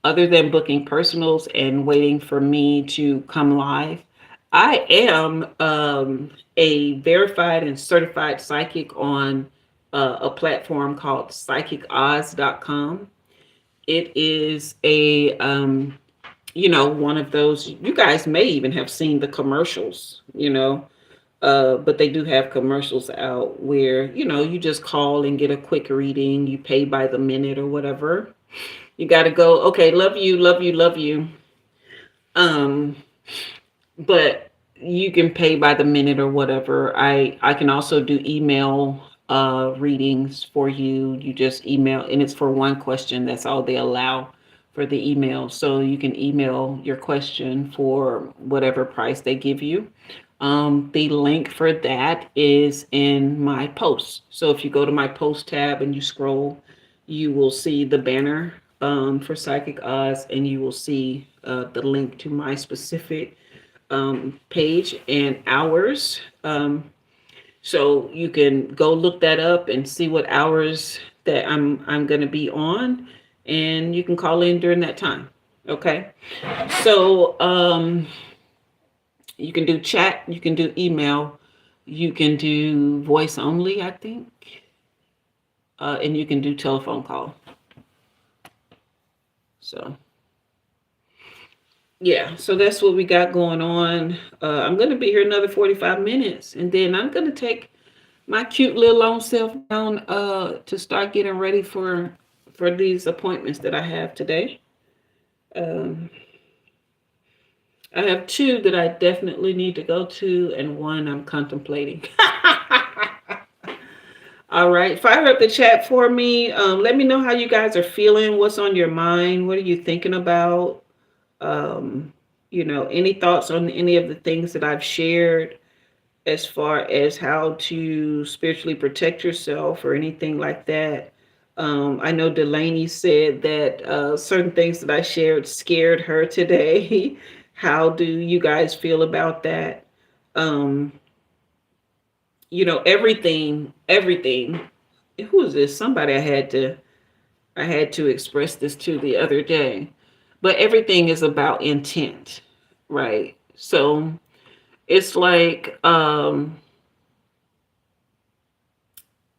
Other than booking personals and waiting for me to come live, I am a verified and certified psychic on a platform called psychicoz.com. It is a one of those. You guys may even have seen the commercials, but they do have commercials out where, you just call and get a quick reading. You pay by the minute or whatever. You got to go, okay, love you, love you, love you. Um, but you can pay by the minute or whatever. I can also do email readings for you. You just email, and it's for one question. That's all they allow for the email. So you can email your question for whatever price they give you. The link for that is in my post. So if you go to my post tab and you scroll, you will see the banner for Psychic Oz, and you will see the link to my specific page and hours. So you can go look that up and see what hours that I'm going to be on, and you can call in during that time. Okay. So you can do chat, you can do email, you can do voice only, I think, and you can do telephone call. So yeah, so that's what we got going on. I'm going to be here another 45 minutes, and then I'm going to take my cute little lone self down to start getting ready for these appointments that I have today. Um, I have two that I definitely need to go to, and one I'm contemplating. All right, fire up the chat for me. Let me know how you guys are feeling. What's on your mind? What are you thinking about? Any thoughts on any of the things that I've shared as far as how to spiritually protect yourself or anything like that. I know Delaney said that certain things that I shared scared her today. How do you guys feel about that? Um, everything. Who is this? Somebody I had to express this to the other day. But everything is about intent, right? So it's like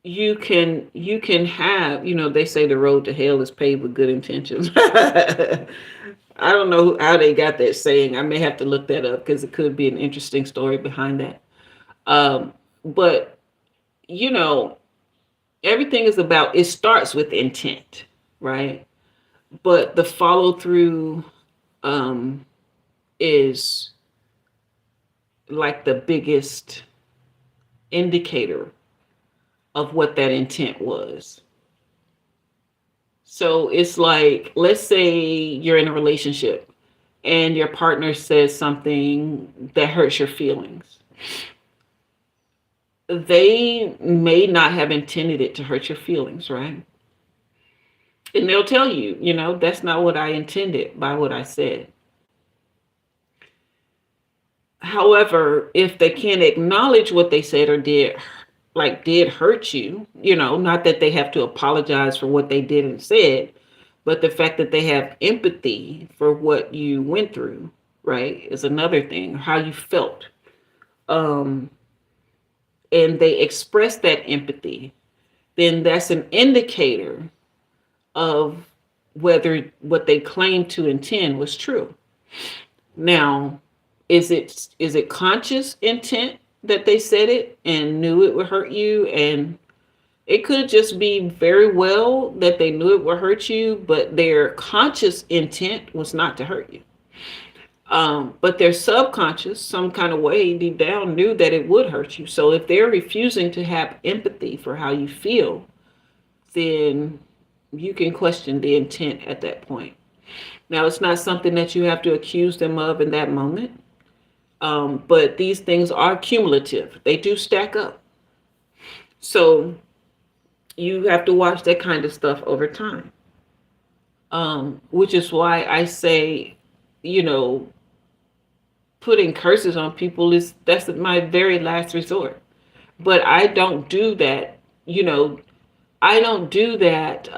you can have, they say the road to hell is paved with good intentions. I don't know how they got that saying. I may have to look that up because it could be an interesting story behind that. But you know, everything is about, it starts with intent, right? But the follow through um, is like the biggest indicator of what that intent was. So it's like, let's say you're in a relationship and your partner says something that hurts your feelings. They may not have intended it to hurt your feelings, right? And they'll tell you, that's not what I intended by what I said. However, if they can't acknowledge what they said or did hurt you, not that they have to apologize for what they did and said, but the fact that they have empathy for what you went through, right, is another thing, how you felt. Um, and they express that empathy, then that's an indicator of whether what they claim to intend was true. Now, is it conscious intent that they said it and knew it would hurt you? And it could just be very well that they knew it would hurt you, but their conscious intent was not to hurt you. But their subconscious, some kind of way deep down, knew that it would hurt you. So if they're refusing to have empathy for how you feel, then you can question the intent at that point. Now, it's not something that you have to accuse them of in that moment, but these things are cumulative. They do stack up. So you have to watch that kind of stuff over time, which is why I say, you know, putting curses on people that's my very last resort. But I don't do that, I don't do that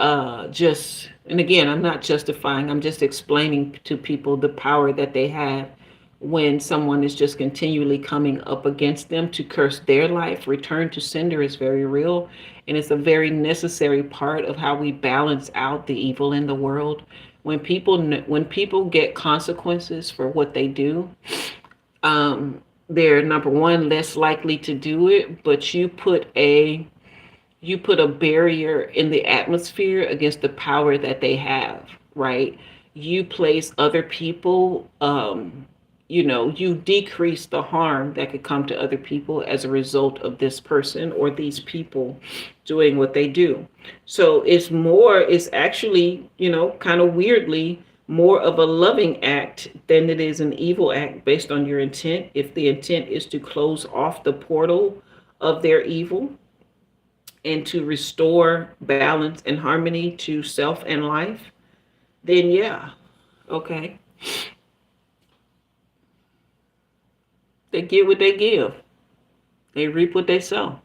just, and again, I'm not justifying, I'm just explaining to people the power that they have when someone is just continually coming up against them to curse their life. Return to sender is very real, and it's a very necessary part of how we balance out the evil in the world. When people get consequences for what they do, they're number one less likely to do it, but you put a barrier in the atmosphere against the power that they have, right? You place other people, you decrease the harm that could come to other people as a result of this person or these people doing what they do. So it's actually, kind of weirdly, more of a loving act than it is an evil act based on your intent. If the intent is to close off the portal of their evil, and to restore balance and harmony to self and life, then yeah, okay. They get what they give, they reap what they sow.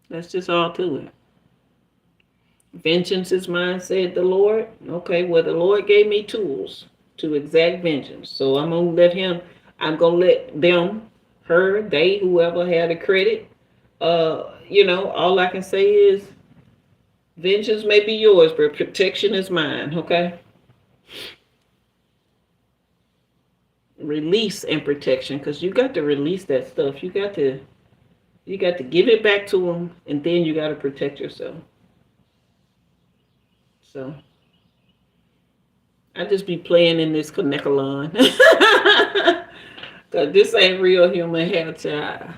That's just all to it. Vengeance is mine, said the Lord. Okay, well, the Lord gave me tools to exact vengeance. So I'm going to let them, her, they, whoever had the credit, all I can say is vengeance may be yours, but protection is mine, okay? Release and protection, because you got to release that stuff. You got to give it back to them, and then you got to protect yourself. So I just be playing in this Kanekalon. Cause this ain't real human hair, child.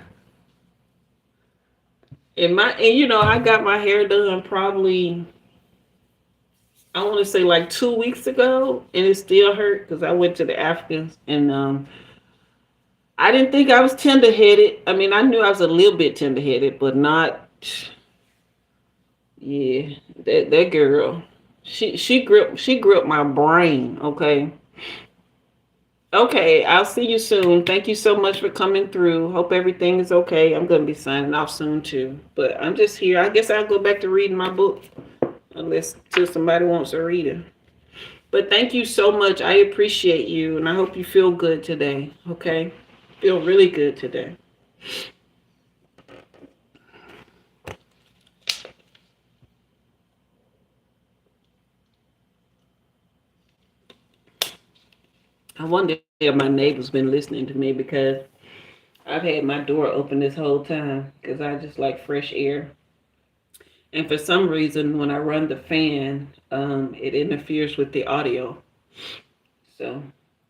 I got my hair done probably, I want to say like 2 weeks ago, and it still hurt because I went to the Africans, and I didn't think I was tender headed. I mean, I knew I was a little bit tender headed, but not. Yeah, that girl, she gripped my brain. Okay, okay. I'll see you soon. Thank you so much for coming through. Hope everything is okay. I'm gonna be signing off soon too. But I'm just here. I guess I'll go back to reading my book unless till somebody wants to read it. But thank you so much. I appreciate you, and I hope you feel good today. Okay, feel really good today. I wonder if my neighbor's been listening to me because I've had my door open this whole time because I just like fresh air. And for some reason, when I run the fan, it interferes with the audio. So,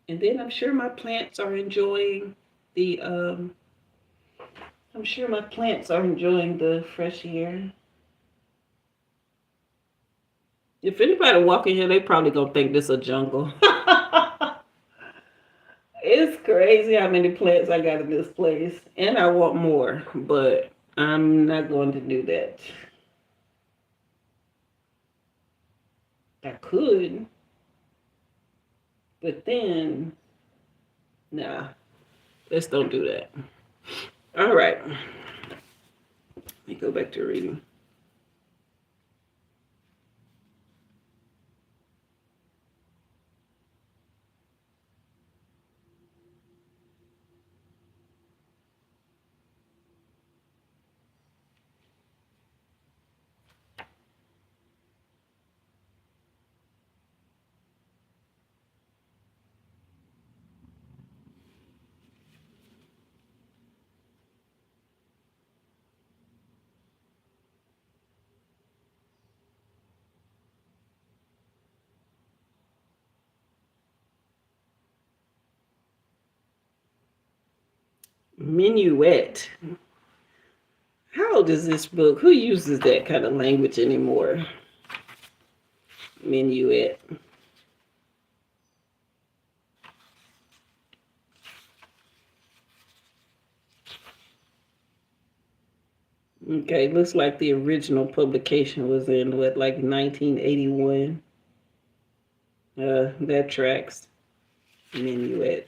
and then I'm sure my plants are enjoying the. I'm sure my plants are enjoying the fresh air. If anybody walk in here, they probably gonna think this a jungle. It's crazy how many plants I got in this place, and I want more, but I'm not going to do that. I could, but then, nah, let's don't do that. All right, let me go back to reading. Minuet. How old is this book? Who uses that kind of language anymore? Minuet. Okay, looks like the original publication was in what, like 1981. That tracks. Minuet.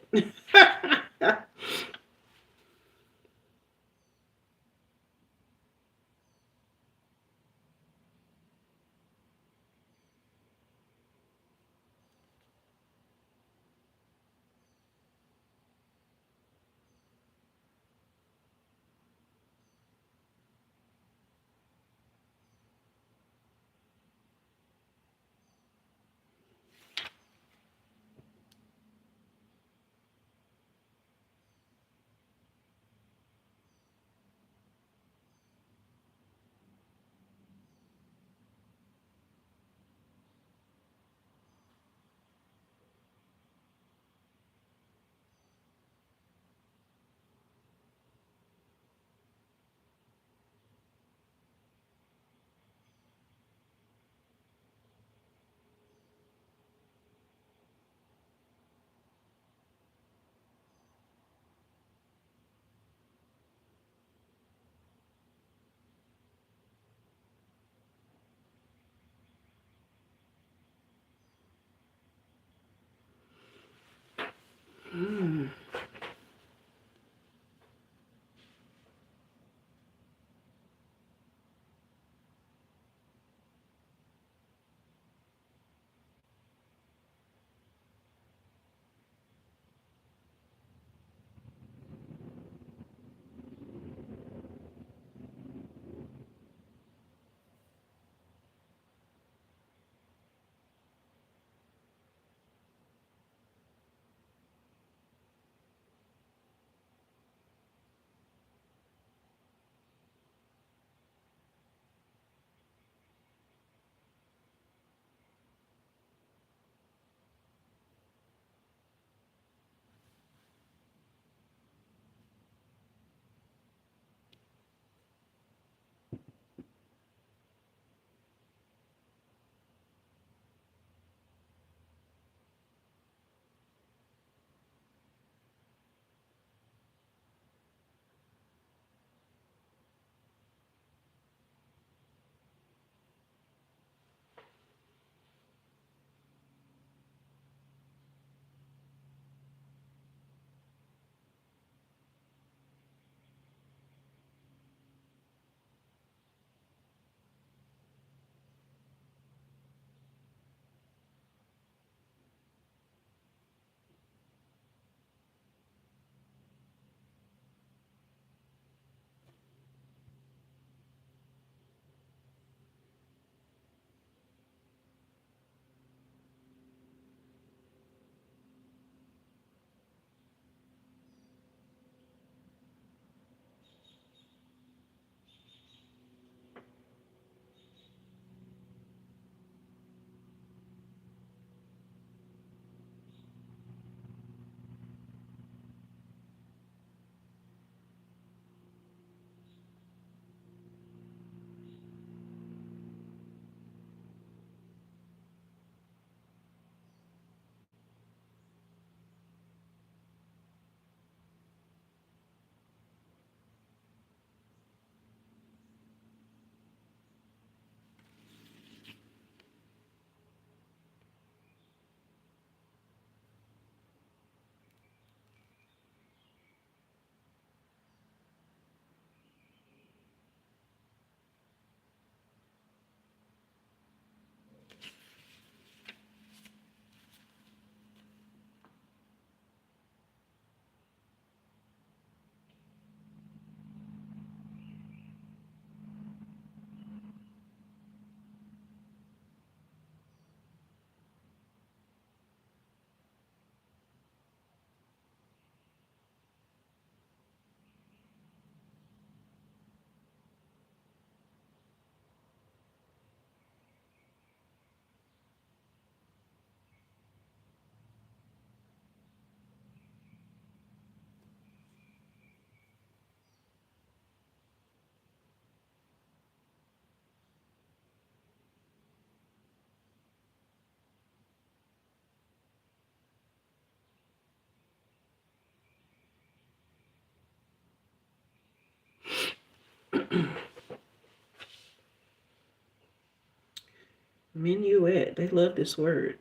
Minuet. They love this word.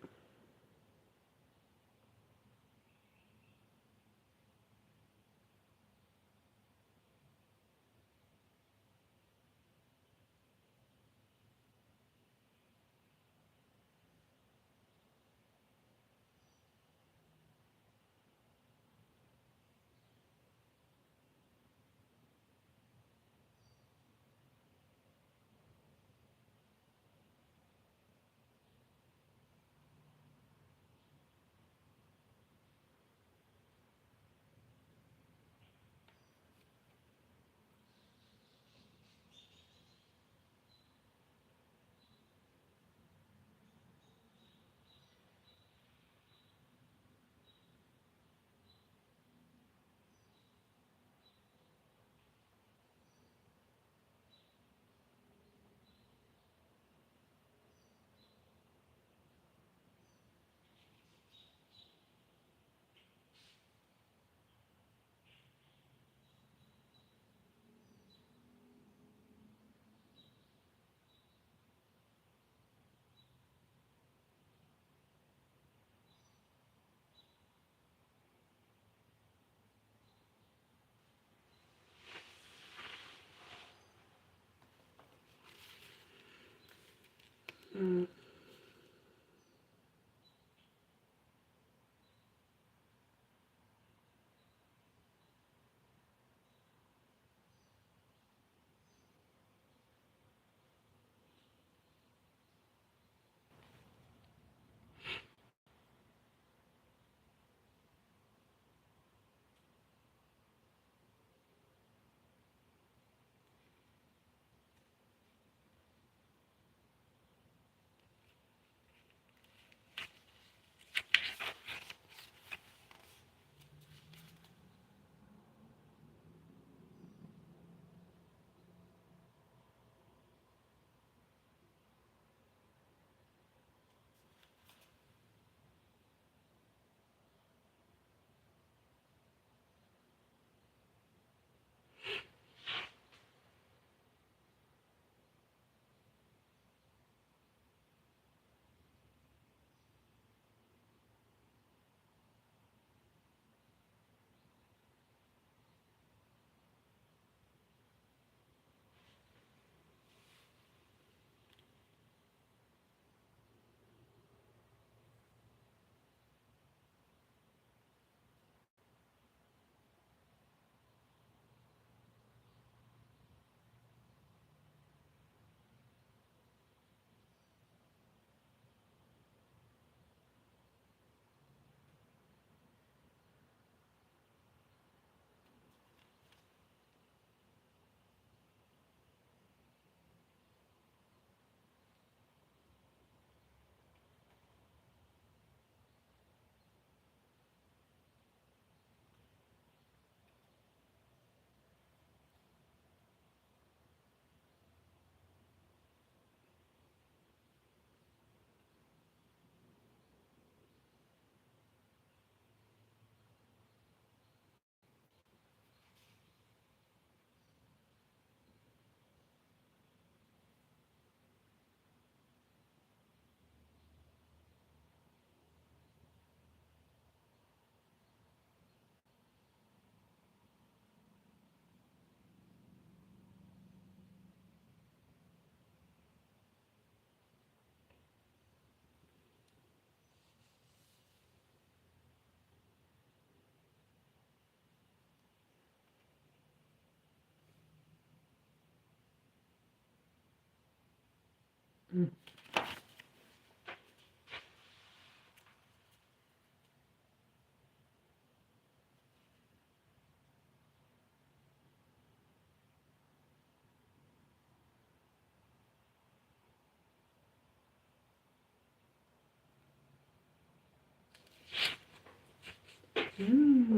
Mm.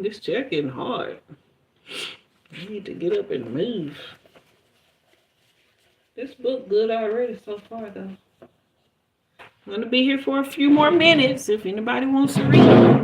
This chair getting hard. I need to get up and move. This book good already so far though. I'm gonna be here for a few more minutes if anybody wants to read.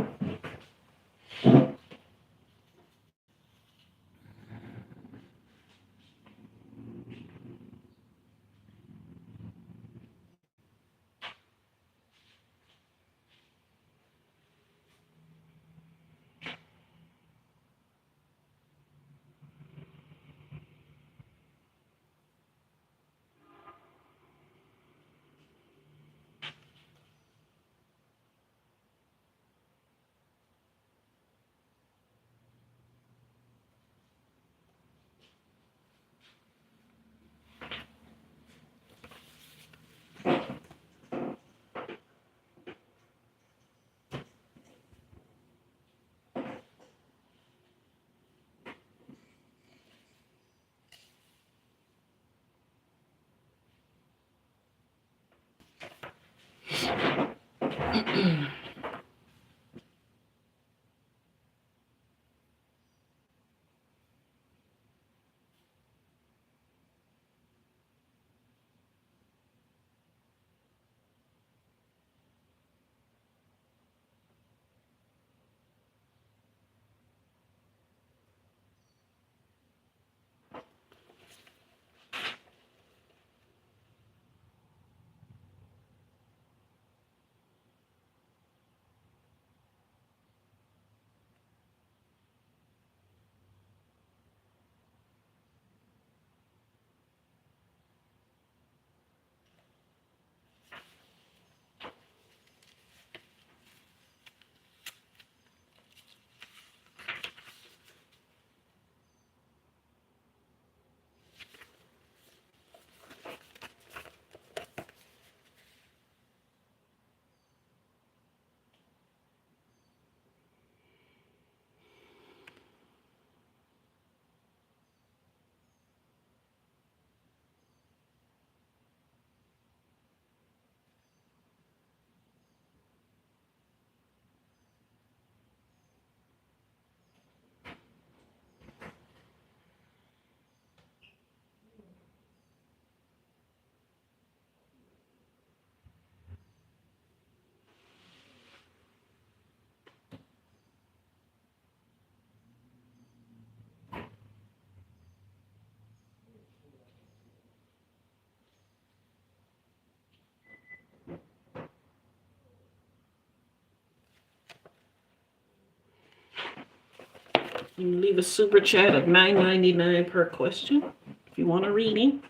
You can leave a super chat of $9.99 per question if you want a reading.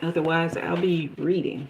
Otherwise, I'll be reading.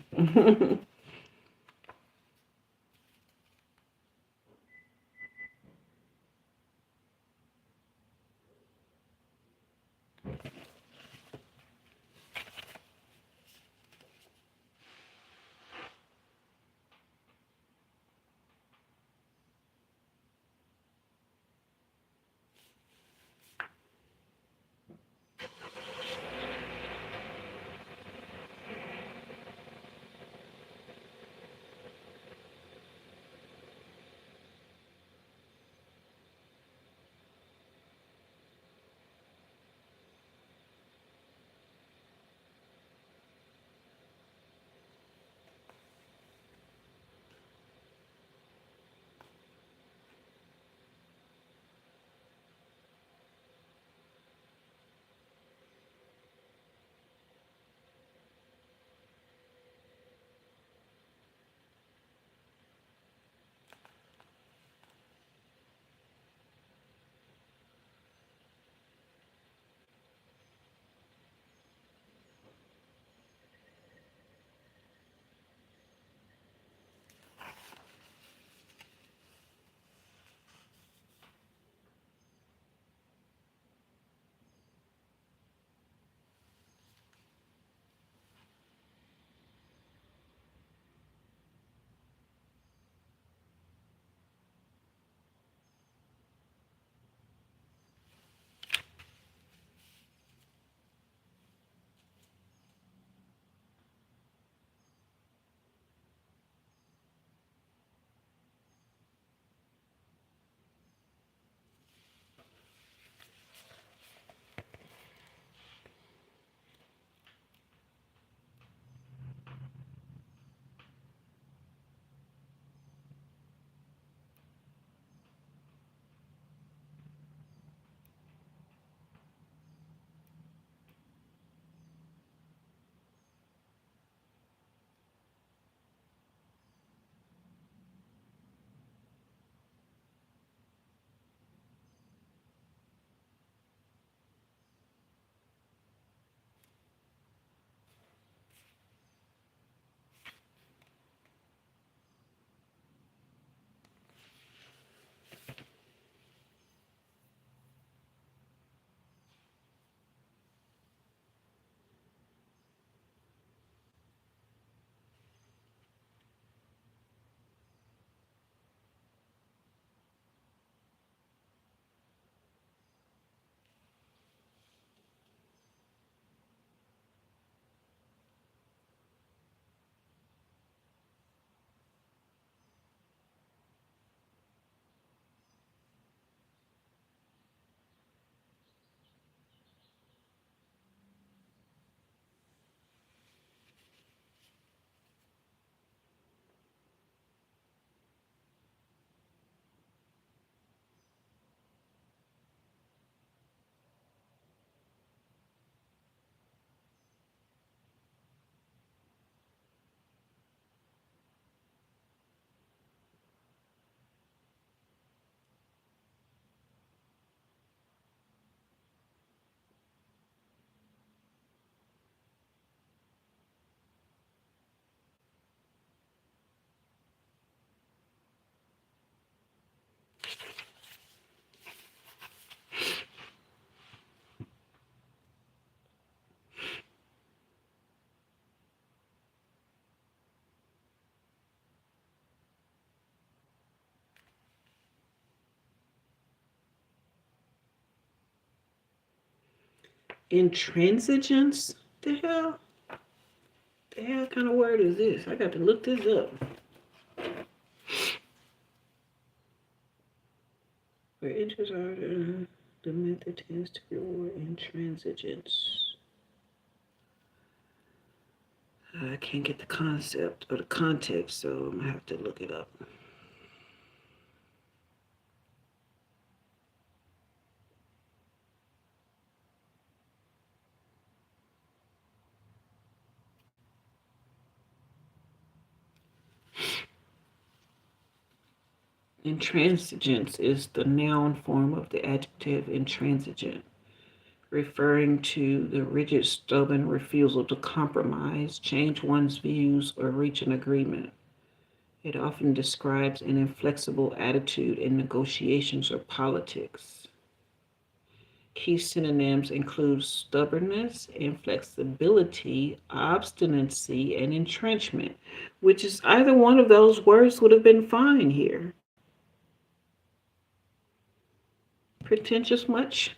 Intransigence? The hell? The hell kind of word is this? I got to look this up. Where interests are the method tends to reward intransigence. I can't get the concept or the context, so I'm gonna have to look it up. Intransigence is the noun form of the adjective intransigent, referring to the rigid, stubborn refusal to compromise, change one's views, or reach an agreement. It often describes an inflexible attitude in negotiations or politics. Key synonyms include stubbornness, inflexibility, obstinacy, and entrenchment, which is either one of those words would have been fine here. Pretentious much?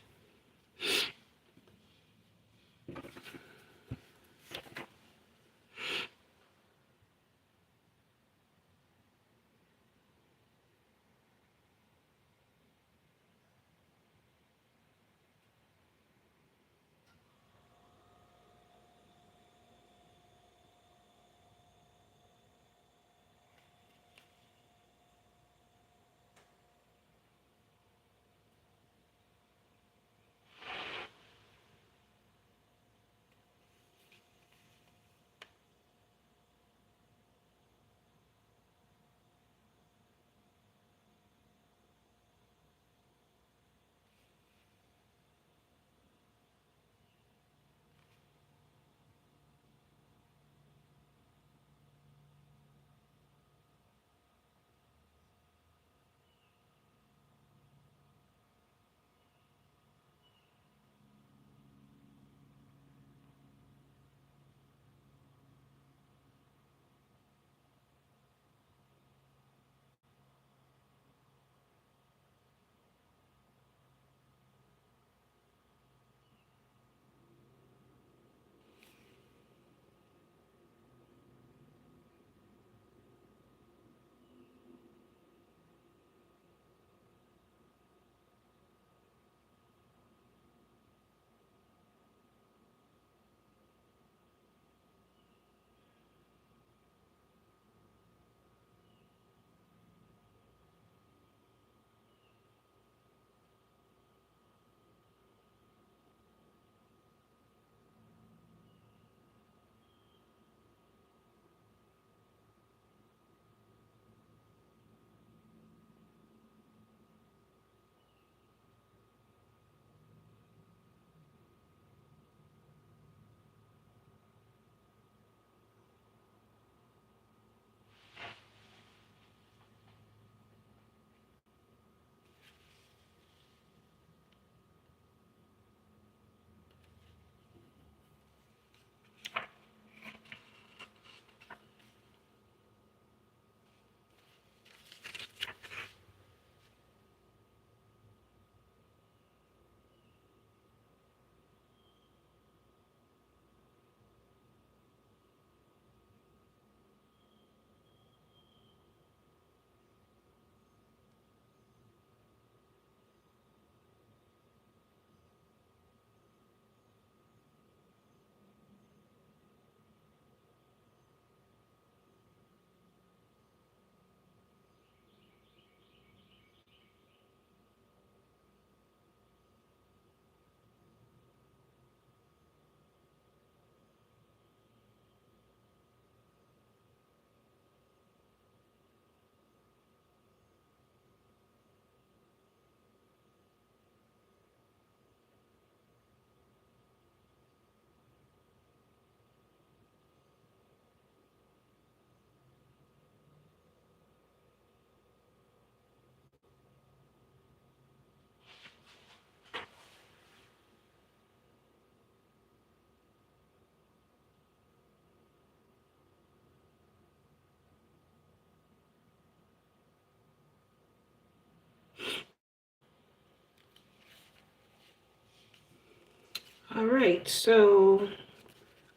right, so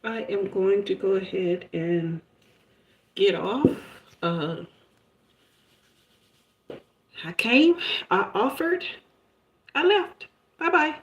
I am going to go ahead and get off. Uh, I came, I offered, I left. Bye bye.